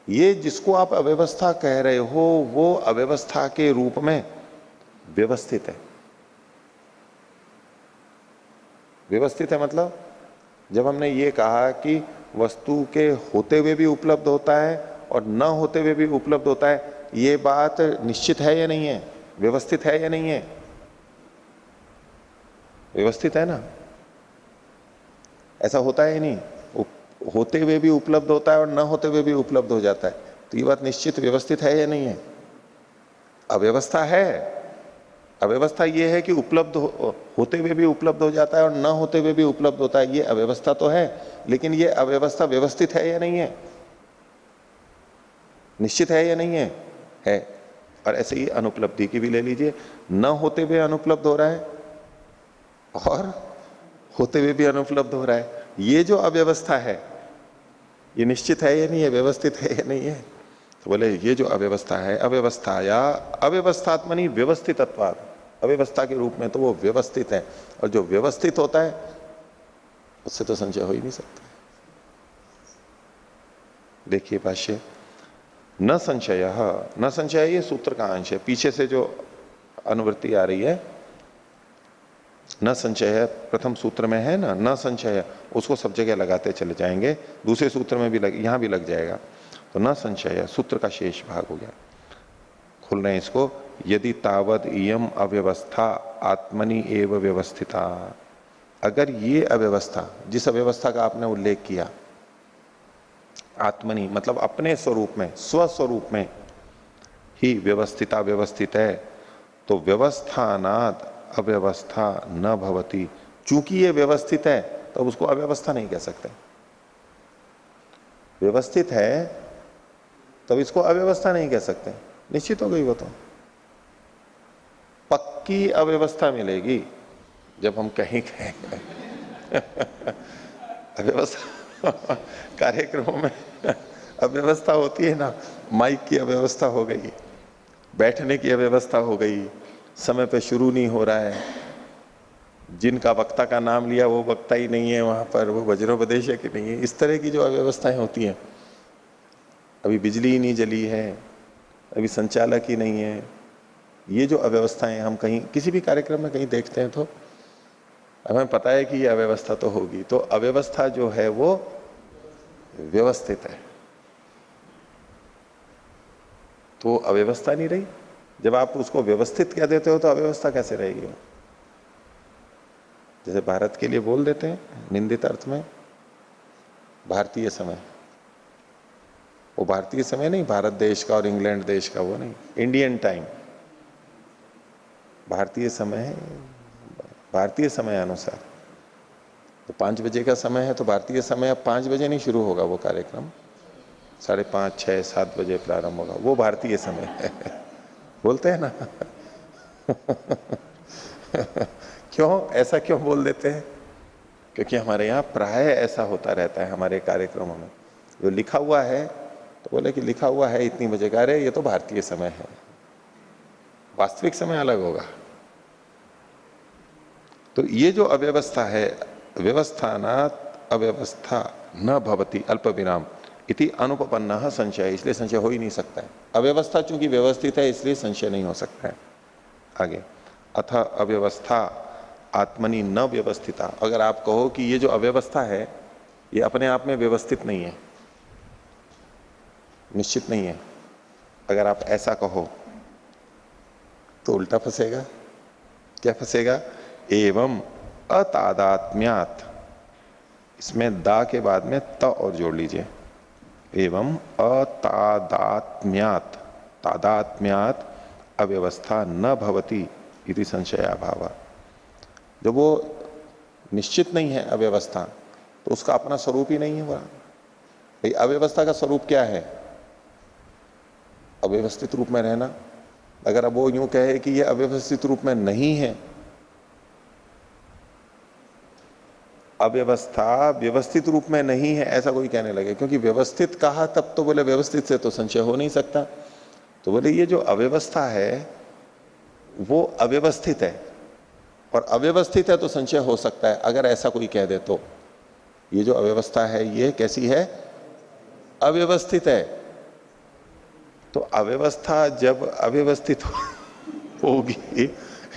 ये जिसको आप अव्यवस्था कह रहे हो वो अव्यवस्था के रूप में व्यवस्थित है। व्यवस्थित है मतलब जब हमने ये कहा कि वस्तु के होते हुए भी उपलब्ध होता है और न होते हुए भी उपलब्ध होता है, ये बात निश्चित है या नहीं है? व्यवस्थित है या नहीं है? व्यवस्थित है ना? ऐसा होता है या नहीं? होते हुए भी उपलब्ध होता है और न होते हुए भी उपलब्ध हो जाता है, तो ये बात निश्चित व्यवस्थित है या नहीं है? अव्यवस्था है। अव्यवस्था ये है कि उपलब्ध होते हुए भी उपलब्ध हो जाता है और न होते हुए भी उपलब्ध होता है, ये अव्यवस्था तो है, लेकिन ये अव्यवस्था व्यवस्थित है या नहीं है? निश्चित है या नहीं है? है। और ऐसे ही अनुपलब्धि की भी ले लीजिए, न होते हुए अनुपलब्ध हो रहा है और होते हुए भी अनुपलब्ध हो रहा है। ये जो अव्यवस्था है ये निश्चित है या नहीं है? व्यवस्थित है या नहीं है? तो बोले ये जो अव्यवस्था है, अव्यवस्था या अव्यवस्थात्मनि व्यवस्थितत्वात्, अव्यवस्था के रूप में तो वो व्यवस्थित है, और जो व्यवस्थित होता है उससे तो संशय हो ही नहीं सकता। देखिए भाष्य, न संशय, न संशय ये सूत्र का अंश है, पीछे से जो अनुवृत्ति आ रही है, न संशय प्रथम सूत्र में है ना, न संशय, उसको सब जगह लगाते चले जाएंगे, दूसरे सूत्र में भी यहां भी लग जाएगा। तो न संशय सूत्र का शेष भाग हो गया। खोल रहे हैं इसको, यदि तावद इयम अव्यवस्था आत्मनि एव व्यवस्थिता, अगर ये अव्यवस्था, जिस अव्यवस्था का आपने उल्लेख किया, आत्मनि मतलब अपने स्वरूप में, स्वस्वरूप में ही व्यवस्थिता व्यवस्थित है, तो व्यवस्थानाद अव्यवस्था न भवति, चूंकि ये व्यवस्थित है तो उसको अव्यवस्था नहीं कह सकते। व्यवस्थित है तब इसको अव्यवस्था नहीं कह सकते, निश्चित हो गई वो तो। पक्की अव्यवस्था मिलेगी जब हम कहीं कहें अव्यवस्था कार्यक्रमों में अव्यवस्था होती है ना, माइक की अव्यवस्था हो गई, बैठने की अव्यवस्था हो गई, समय पे शुरू नहीं हो रहा है, जिनका वक्ता का नाम लिया वो वक्ता ही नहीं है वहां पर, वो वज्रोपदेशक ही नहीं है, इस तरह की जो अव्यवस्थाएं होती हैं, अभी बिजली ही नहीं जली है, अभी संचालक ही नहीं है, ये जो अव्यवस्थाएं हम कहीं किसी भी कार्यक्रम में कहीं देखते हैं तो हमें पता है कि ये अव्यवस्था तो होगी। तो अव्यवस्था जो है वो व्यवस्थित है, तो अव्यवस्था नहीं रही। जब आप उसको व्यवस्थित कह देते हो तो अव्यवस्था कैसे रहेगी? जैसे भारत के लिए बोल देते हैं निंदित अर्थ में भारतीय समय, वो भारतीय समय नहीं, भारत देश का और इंग्लैंड देश का वो नहीं, इंडियन टाइम, भारतीय समय है, भारतीय समय अनुसार। तो 5 बजे का समय है तो भारतीय समय अब 5 बजे नहीं शुरू होगा वो कार्यक्रम, 5:30, 6, 7 बजे प्रारंभ होगा, वो भारतीय समय है बोलते हैं ना क्यों ऐसा क्यों बोल देते हैं? क्योंकि हमारे यहाँ प्राय ऐसा होता रहता है हमारे कार्यक्रमों में, जो लिखा हुआ है तो बोले कि लिखा हुआ है इतनी बजे का, अरे ये तो भारतीय समय है, वास्तविक समय अलग होगा। तो ये जो अव्यवस्था है, व्यवस्थानात् अव्यवस्था न भवति अल्प विराम इति अनुपपन्नः संशय, इसलिए संशय हो ही नहीं सकता है। अव्यवस्था चूंकि व्यवस्थित है इसलिए संशय नहीं हो सकता है। आगे, अथ अव्यवस्था आत्मनि न व्यवस्थिता, अगर आप कहो कि ये जो अव्यवस्था है ये अपने आप में व्यवस्थित नहीं है, निश्चित नहीं है, अगर आप ऐसा कहो तो उल्टा फंसेगा। क्या फंसेगा? एवं अतादात्म्यात्, इसमें दा के बाद में त और जोड़ लीजिए, एवं अतादात्म्यात्, तादात्म्यात् अव्यवस्था न भवति इति संशयाभाव। जब वो निश्चित नहीं है अव्यवस्था तो उसका अपना स्वरूप ही नहीं है वह। भाई अव्यवस्था का स्वरूप क्या है? अव्यवस्थित रूप में रहना। अगर अब वो यूं कहे कि ये अव्यवस्थित रूप में नहीं है अव्यवस्था व्यवस्थित रूप में नहीं है ऐसा कोई कहने लगे, क्योंकि व्यवस्थित कहा तब तो बोले व्यवस्थित से तो संशय हो नहीं सकता। तो बोले ये जो अव्यवस्था है वो अव्यवस्थित है, और अव्यवस्थित है तो संशय हो सकता है अगर ऐसा कोई कह दे तो। ये जो अव्यवस्था है ये कैसी है? अव्यवस्थित है। तो अव्यवस्था जब अव्यवस्थित होगी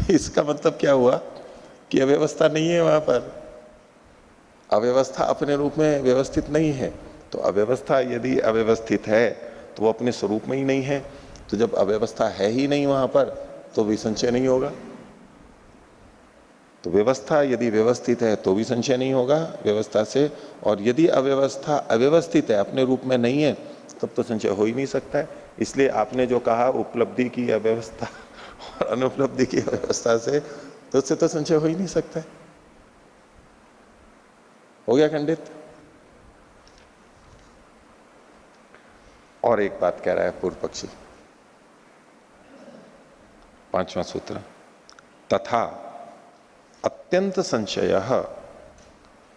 इसका मतलब क्या हुआ कि अव्यवस्था नहीं है वहां पर, अव्यवस्था अपने रूप में व्यवस्थित नहीं है। तो अव्यवस्था यदि अव्यवस्थित है तो वो अपने स्वरूप में ही नहीं है, तो जब अव्यवस्था है ही नहीं वहां पर तो भी संशय नहीं होगा। तो व्यवस्था यदि व्यवस्थित है तो भी संशय नहीं होगा व्यवस्था से, और यदि अव्यवस्था अव्यवस्थित है अपने रूप में नहीं है तब तो संशय हो ही नहीं सकता है। इसलिए आपने जो कहा उपलब्धि की अव्यवस्था और अनुपलब्धि की अव्यवस्था से, तो उससे तो संशय हो ही नहीं सकता है। हो गया खंडित। और एक बात कह रहा है पूर्व पक्षी, 5वां सूत्र, तथा अत्यंत संशय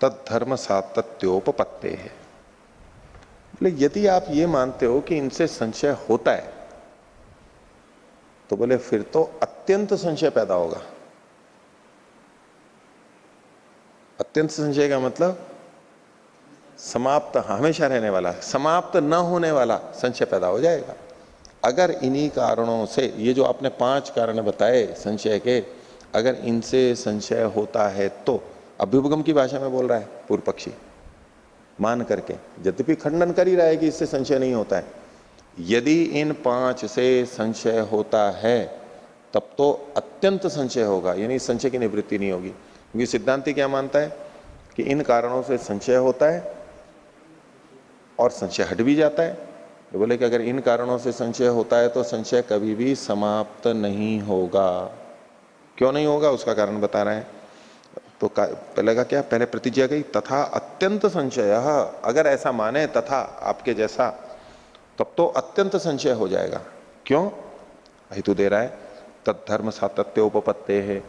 तद्धर्म सातत्योपपत्ते है। बोले यदि आप ये मानते हो कि इनसे संशय होता है तो बोले फिर तो अत्यंत संशय पैदा होगा। अत्यंत संशय का मतलब समाप्त, हमेशा रहने वाला, समाप्त न होने वाला संशय पैदा हो जाएगा। अगर इन्हीं कारणों से, ये जो आपने 5 कारण बताए संशय के, अगर इनसे संशय होता है तो, अभ्युपगम की भाषा में बोल रहा है पूर्व पक्षी मान करके, यद्यपि खंडन कर ही रहा है कि इससे संशय नहीं होता है। यदि इन 5 से संशय होता है तब तो अत्यंत संशय होगा, यानी संशय की निवृत्ति नहीं होगी। क्योंकि सिद्धांति क्या मानता है कि इन कारणों से संशय होता है और संशय हट भी जाता है। तो बोले कि अगर इन कारणों से संशय होता है तो संशय कभी भी समाप्त नहीं होगा। क्यों नहीं होगा उसका कारण बता रहे हैं। तो पहले का क्या, पहले प्रतिज्ञा गई तथा अत्यंत संशय, अगर ऐसा माने तथा आपके जैसा, तब तो अत्यंत संशय हो जाएगा। क्यों? हेतु दे रहा है, तद्धर्म सातत्य उपपत्ते है,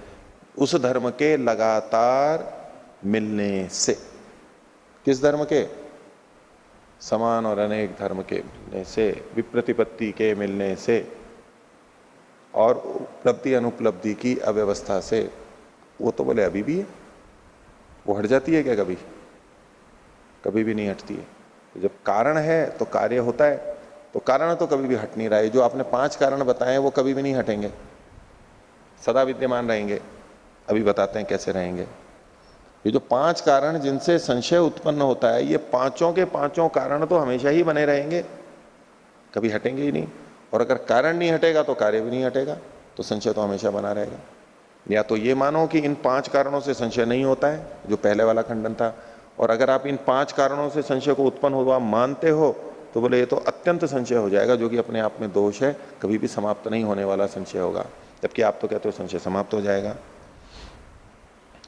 उस धर्म के लगातार मिलने से। किस धर्म के? समान और अनेक धर्म के मिलने से, विप्रतिपत्ति के मिलने से, और उपलब्धि अनुपलब्धि की अव्यवस्था से। वो तो बोले अभी भी है, वो हट जाती है क्या कभी? कभी भी नहीं हटती है। जब कारण है तो कार्य होता है, तो कारण तो कभी भी हट नहीं रहा है। जो आपने 5 कारण बताए वो कभी भी नहीं हटेंगे, सदा विद्यमान रहेंगे। अभी बताते हैं कैसे रहेंगे। ये जो 5 कारण जिनसे संशय उत्पन्न होता है, ये पांचों के पांचों कारण तो हमेशा ही बने रहेंगे, कभी हटेंगे ही नहीं। और अगर कारण नहीं हटेगा तो कार्य भी नहीं हटेगा, तो संशय तो हमेशा बना रहेगा। या तो ये मानो कि इन 5 कारणों से संशय नहीं होता है, जो पहले वाला खंडन था, और अगर आप इन 5 कारणों से संशय को उत्पन्न हुआ मानते हो तो बोले ये तो अत्यंत संशय हो जाएगा, जो कि अपने आप में दोष है, कभी भी समाप्त नहीं होने वाला संशय होगा। जबकि आप तो कहते हो संशय समाप्त हो जाएगा।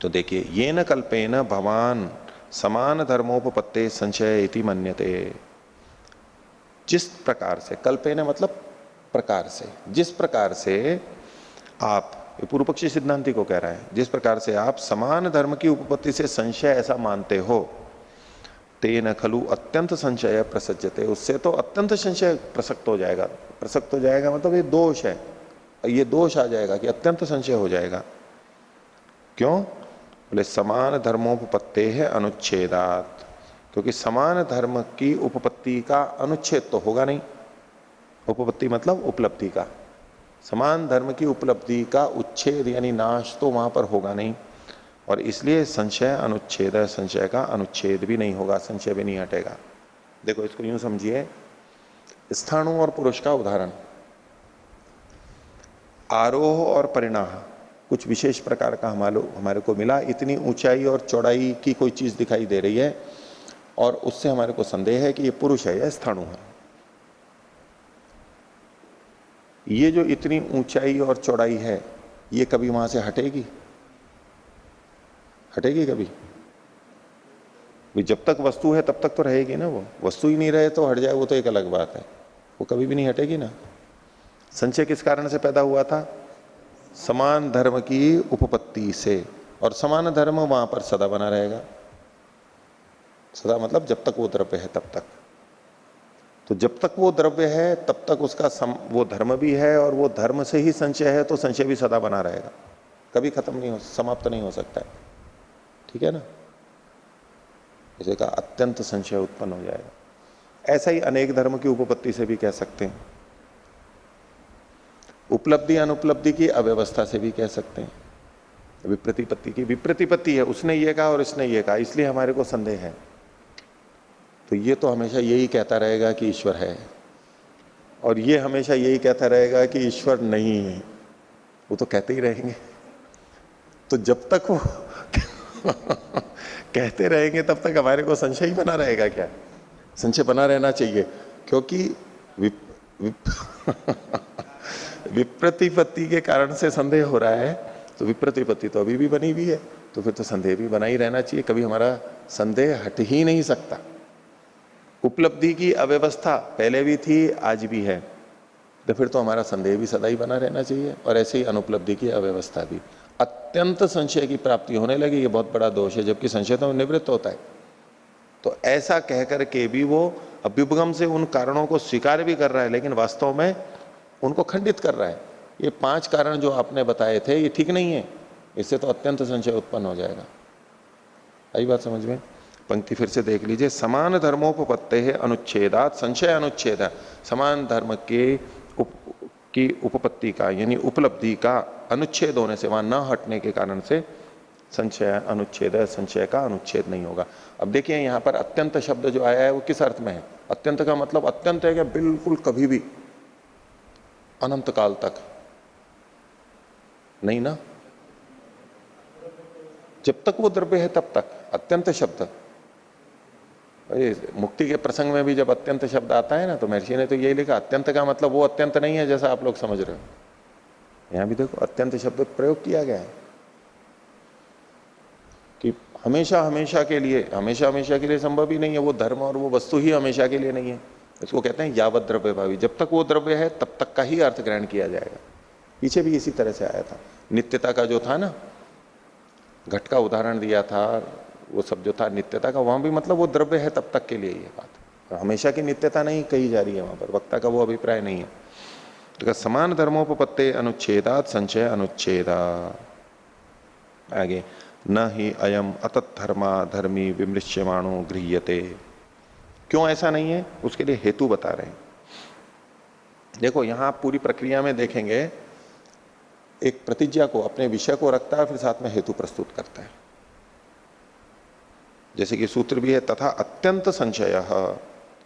तो देखिए, ये न कल्पेन भवान समान धर्मोपपत्ते संशय इति मन्यते। जिस प्रकार से, कल्पेन मतलब प्रकार से, जिस प्रकार से आप, ये पूर्व पक्षी सिद्धांति को कह रहा है, जिस प्रकार से आप समान धर्म की उपपत्ति से संशय ऐसा मानते हो, तेन खलु अत्यंत संशय प्रसज्जते, उससे तो अत्यंत संशय प्रसक्त हो जाएगा। प्रसक्त हो जाएगा मतलब ये दोष है, ये दोष आ जाएगा कि अत्यंत संशय हो जाएगा। क्यों? बोले समान धर्मोपपत्ते है अनुच्छेदात, क्योंकि समान धर्म की उपपत्ति का अनुच्छेद तो होगा नहीं। उपपत्ति मतलब उपलब्धि का, समान धर्म की उपलब्धि का उच्छेद यानी नाश तो वहां पर होगा नहीं, और इसलिए संशय अनुच्छेद, संशय का अनुच्छेद भी नहीं होगा, संशय भी नहीं हटेगा। देखो इसको यूं समझिए, स्थाणु और पुरुष का उदाहरण, आरोह और परिणाह कुछ विशेष प्रकार का हमारे को मिला, इतनी ऊंचाई और चौड़ाई की कोई चीज दिखाई दे रही है, और उससे हमारे को संदेह है कि ये पुरुष है या स्थाणु है। ये जो इतनी ऊंचाई और चौड़ाई है, ये कभी वहां से हटेगी? हटेगी कभी? जब तक वस्तु है तब तक तो रहेगी ना। वो वस्तु ही नहीं रहे तो हट जाए, वो तो एक अलग बात है, वो कभी भी नहीं हटेगी ना। संशय किस कारण से पैदा हुआ था? समान धर्म की उपपत्ति से, और समान धर्म वहां पर सदा बना रहेगा। सदा मतलब जब तक वो द्रव्य है तब तक। तो जब तक वो द्रव्य है तब तक उसका वो धर्म भी है, और वो धर्म से ही संशय है, तो संशय भी सदा बना रहेगा, कभी खत्म नहीं हो, समाप्त नहीं हो सकता है। ठीक है ना? इसे का अत्यंत संशय उत्पन्न हो जाएगा। ऐसा ही अनेक धर्म की उपपत्ति से भी कह सकते हैं, उपलब्धि अनुपलब्धि की अव्यवस्था से भी कह सकते हैं, विप्रतिपत्ति की। विप्रतिपत्ति है, उसने ये कहा और इसने ये कहा, इसलिए हमारे को संदेह है, तो ये तो हमेशा यही कहता रहेगा कि ईश्वर है, और ये हमेशा यही कहता रहेगा कि ईश्वर नहीं है, वो तो कहते ही रहेंगे। तो जब तक वो कहते रहेंगे तब तक हमारे को संशय ही बना रहेगा। क्या संशय बना रहना चाहिए, क्योंकि विप्रतिपत्ति के कारण से संदेह हो रहा है, तो विप्रतिपत्ति तो अभी भी बनी हुई है, तो फिर तो संदेह भी बना ही रहना चाहिए, कभी हमारा संदेह हट ही नहीं सकता। उपलब्धि की अव्यवस्था पहले भी थी, आज भी है, तो फिर तो हमारा संदेह भी सदा ही बना रहना चाहिए, और ऐसे ही अनुपलब्धि की अव्यवस्था भी। अत्यंत संशय की प्राप्ति होने लगी, ये बहुत बड़ा दोष है, जबकि संशय तो निवृत्त होता है। तो ऐसा कहकर के भी वो अभ्युपगम से उन कारणों को स्वीकार भी कर रहा है, लेकिन वास्तव में उनको खंडित कर रहा है। ये 5 कारण जो आपने बताए थे ये ठीक नहीं है, इससे तो अत्यंत संशय उत्पन्न हो जाएगा। आई बात समझ में? पंक्ति फिर से देख लीजिए। समान धर्मोपपत्ते है अनुच्छेदात संशय अनुच्छेद है। समान धर्म की उपपत्ति का यानी उपलब्धि का अनुच्छेद होने से, वहां न हटने के कारण से संशय अनुच्छेद है, संशय का अनुच्छेद नहीं होगा। अब देखिए यहां पर अत्यंत शब्द जो आया है वो किस अर्थ में है? अत्यंत का मतलब अत्यंत है क्या? बिल्कुल कभी भी, अनंत काल तक नहीं ना, जब तक वो द्रव्य है तब तक। अत्यंत शब्द मुक्ति के प्रसंग में भी जब अत्यंत शब्द आता है ना, तो महर्षि ने तो यही लिखा, अत्यंत का मतलब वो अत्यंत नहीं है जैसा आप लोग समझ रहे हो। यहां भी देखो अत्यंत शब्द प्रयोग किया गया है कि हमेशा हमेशा के लिए, हमेशा हमेशा के लिए संभव ही नहीं है, वो धर्म और वो वस्तु ही हमेशा के लिए नहीं है। इसको कहते हैं यावत द्रव्य भावी, जब तक वो द्रव्य है तब तक का ही अर्थ ग्रहण किया जाएगा। पीछे भी इसी तरह से आया था। नित्यता का जो था ना, घट का उदाहरण दिया था, वो सब जो था नित्यता का, वहां भी मतलब वो द्रव्य है तब तक के लिए ये बात, हमेशा की नित्यता नहीं कही जा रही है वहां पर, वक्ता का वो अभिप्राय नहीं है। तो समान धर्मोपपत्ते अनुच्छेदात संशय अनुच्छेदा। आगे न ही अयम अतत धर्मा धर्मी विमृश्यमाणो गृह्यते। क्यों ऐसा नहीं है, उसके लिए हेतु बता रहे हैं। देखो यहां आप पूरी प्रक्रिया में देखेंगे, एक प्रतिज्ञा को, अपने विषय को रखता है, फिर साथ में हेतु प्रस्तुत करता है। जैसे कि सूत्र भी है तथा अत्यंत संशय,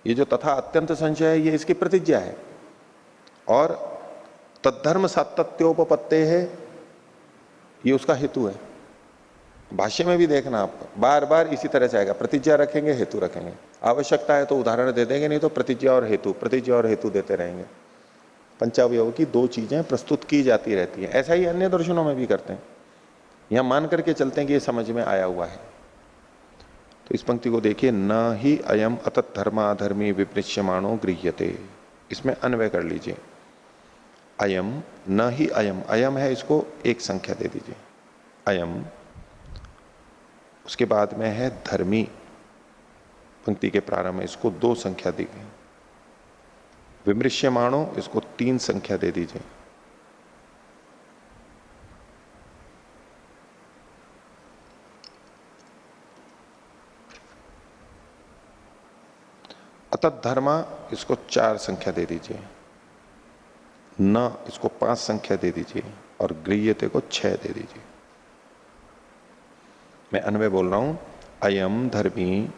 ये जो तथा अत्यंत संशय है ये इसकी प्रतिज्ञा है, और तद्धर्म सातत्योपपत्ते है ये उसका हेतु है। भाष्य में भी देखना आप, बार बार इसी तरह से आएगा, प्रतिज्ञा रखेंगे हेतु रखेंगे, आवश्यकता है तो उदाहरण दे देंगे, नहीं तो प्रतिज्ञा और हेतु, प्रतिज्ञा और हेतु देते रहेंगे। पंचावयव की 2 चीजें प्रस्तुत की जाती रहती है। ऐसा ही अन्य दर्शनों में भी करते हैं, यहां मान करके चलते हैं कि ये समझ में आया हुआ है। तो इस पंक्ति को देखिए, न ही अयम अतत धर्माधर्मी विपृश्यमाणो गृह्यते, इसमें अन्वय कर लीजिए। अयम, न ही अयम, अयम है, इसको 1 संख्या दे दीजिए, अयम। उसके बाद में है धर्मी, पंक्ति के प्रारंभ में इसको 2 संख्या दी गई। विमृश्यमाणो, इसको 3 संख्या दे दीजिए। अतत धर्मा, इसको 4 संख्या दे दीजिए। न, इसको 5 संख्या दे दीजिए, और गृह्यते को 6 दे दीजिए। मैं अन्वय बोल रहा हूं, अयम धर्मी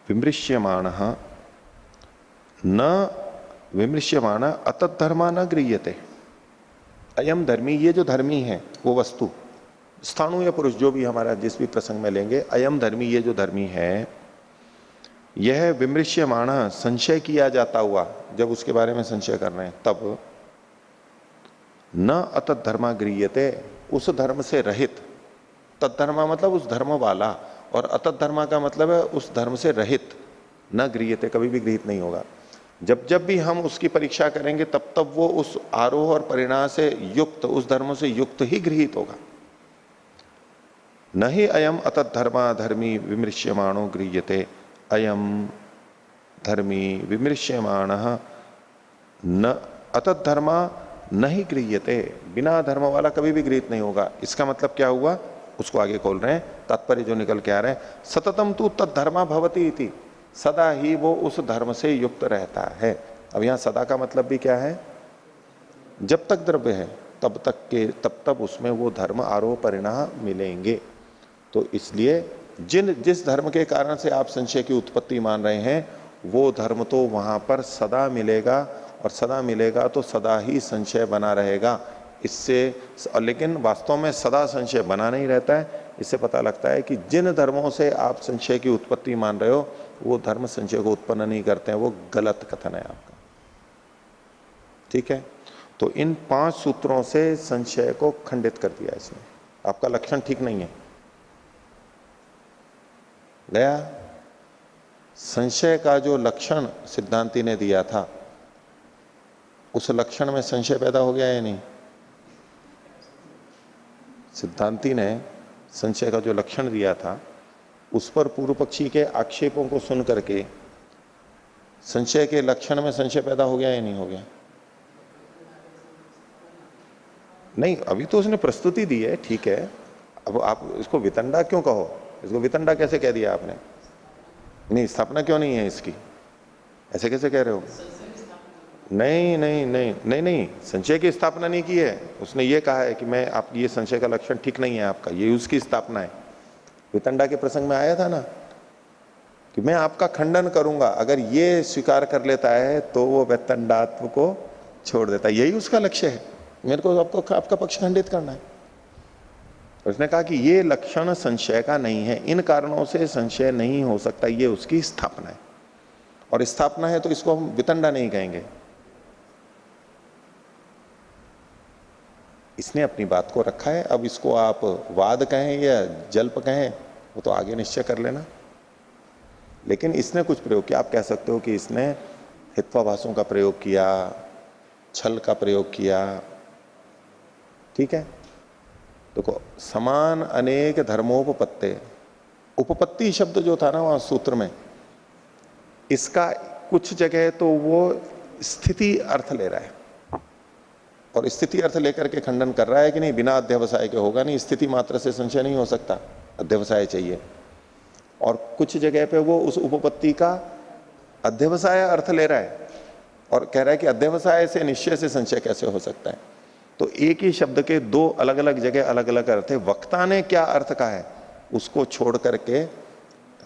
विमृश्यमाण न विमृश्यमाण अतत धर्मा न गृह्यते। अयम धर्मी, ये जो धर्मी है वो वस्तु, स्थाणु या पुरुष जो भी हमारा जिस भी प्रसंग में लेंगे, अयम धर्मी, ये जो धर्मी है, यह विमृश्यमाण, संशय किया जाता हुआ, जब उसके बारे में संशय कर रहे हैं तब, न अतत धर्मा गृह्यते, उस धर्म से रहित, तत्धर्मा मतलब उस धर्म वाला, और अतत धर्मा का मतलब है उस धर्म से रहित, न गृह्यते, कभी भी गृहित नहीं होगा। जब जब भी हम उसकी परीक्षा करेंगे तब तब वो उस आरोह और परिणाम से युक्त, उस धर्म से युक्त ही गृहित होगा। न ही अयम अतत धर्मा धर्मी विमृश्यमाणो गृह्यते, अयम धर्मी विमृश्यमाण न अतत धर्मा न ही गृह्यते, बिना धर्म वाला कभी भी गृहित नहीं होगा। इसका मतलब क्या हुआ, उसको आगे खोल रहे हैं, तात्पर्य जो निकल के आ रहे हैं, सततम तू तत्धर्मा भवती इति, सदा ही वो उस धर्म से युक्त रहता है। अब यहां सदा का मतलब भी क्या है, जब तक द्रव्य है तब तक उसमें वो धर्म आरोह परिणाम मिलेंगे। तो इसलिए जिस धर्म के कारण से आप संशय की उत्पत्ति मान रहे हैं, वो धर्म तो वहां पर सदा मिलेगा, और सदा मिलेगा तो सदा ही संशय बना रहेगा। इससे, लेकिन वास्तव में सदा संशय बना नहीं रहता है। इससे पता लगता है कि जिन धर्मों से आप संशय की उत्पत्ति मान रहे हो, वो धर्म संशय को उत्पन्न नहीं करते हैं, वो गलत कथन है आपका। ठीक है, तो इन 5 सूत्रों से संशय को खंडित कर दिया इसने। आपका लक्षण ठीक नहीं है, गया। संशय का जो लक्षण सिद्धांति ने दिया था, उस लक्षण में संशय पैदा हो गया या नहीं? सिद्धांति ने संशय का जो लक्षण दिया था, उस पर पूर्व पक्षी के आक्षेपों को सुन करके संशय के लक्षण में संशय पैदा हो गया या नहीं हो गया? नहीं, अभी तो उसने प्रस्तुति दी है, ठीक है। अब आप इसको वितंडा क्यों कहो, इसको वितंडा कैसे कह दिया आपने? नहीं, स्थापना क्यों नहीं है इसकी, ऐसे कैसे कह रहे हो? नहीं नहीं नहीं नहीं नहीं, संशय की स्थापना नहीं की है उसने। ये कहा है कि मैं आप, ये संशय का लक्षण ठीक नहीं है आपका, ये उसकी स्थापना है। वितंडा के प्रसंग में आया था ना कि मैं आपका खंडन करूंगा, अगर ये स्वीकार कर लेता है तो वो वितंडात्व को छोड़ देता है। यही उसका लक्ष्य है, मेरे को आपका पक्ष खंडित करना है। उसने कहा कि ये लक्षण संशय का नहीं है, इन कारणों से संशय नहीं हो सकता, ये उसकी स्थापना है। और स्थापना है तो इसको हम वितंडा नहीं कहेंगे। इसने अपनी बात को रखा है, अब इसको आप वाद कहें या जल्प कहें, वो तो आगे निश्चय कर लेना। लेकिन इसने कुछ प्रयोग किया, आप कह सकते हो कि इसने हित्वाभासों का प्रयोग किया, छल का प्रयोग किया, ठीक है। देखो, समान अनेक धर्मोपपत्ते, उपपत्ति शब्द जो था ना वहां सूत्र में, इसका कुछ जगह तो वो स्थिति अर्थ ले रहा है, और स्थिति अर्थ लेकर के खंडन कर रहा है कि नहीं, बिना अध्यवसाय के होगा नहीं, स्थिति मात्र से संशय नहीं हो सकता, अध्यवसाय चाहिए। और कुछ जगह पे वो उस उपपत्ति का अध्यवसाय अर्थ ले रहा है और कह रहा है कि अध्यवसाय से निश्चय से संशय कैसे हो सकता है। तो एक ही शब्द के 2 अलग अलग जगह अलग अलग अर्थ है। वक्ता ने क्या अर्थ कहा है उसको छोड़ करके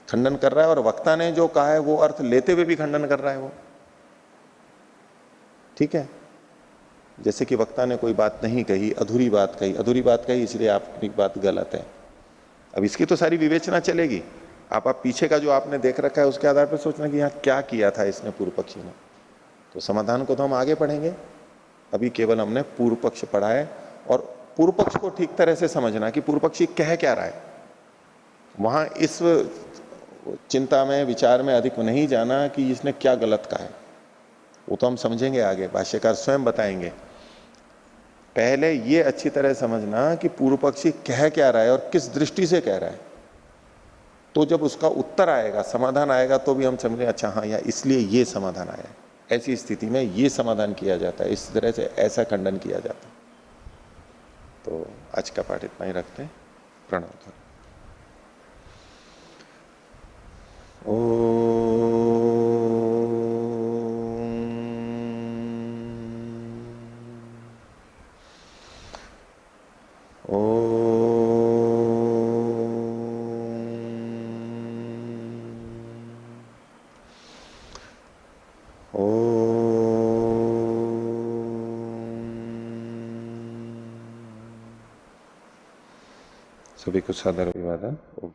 खंडन कर रहा है, और वक्ता ने जो कहा है वो अर्थ लेते हुए भी खंडन कर रहा है वो, ठीक है। जैसे कि वक्ता ने कोई बात नहीं कही, अधूरी बात कही, अधूरी बात कही इसलिए आपकी बात गलत है। अब इसकी तो सारी विवेचना चलेगी। आप पीछे का जो आपने देख रखा है उसके आधार पर सोचना कि यहाँ क्या किया था इसने पूर्व पक्षी ने। तो समाधान को तो हम आगे पढ़ेंगे, अभी केवल हमने पूर्व पक्ष पढ़ा है। और पूर्व पक्ष को ठीक तरह से समझना कि पूर्व पक्षी कह क्या रहा है, वहां इस चिंता में, विचार में अधिक नहीं जाना कि इसने क्या गलत कहा है, वो तो हम समझेंगे आगे, भाष्यकार स्वयं बताएंगे। पहले ये अच्छी तरह समझना कि पूर्व पक्षी कह क्या रहा है और किस दृष्टि से कह रहा है। तो जब उसका उत्तर आएगा, समाधान आएगा, तो भी हम समझें अच्छा हाँ यार इसलिए ये समाधान आया है, ऐसी स्थिति में ये समाधान किया जाता है, इस तरह से ऐसा खंडन किया जाता है। तो आज का पाठ इतना ही रखते हैं। प्रणव। सभी को सादर अभिवादन। ओम।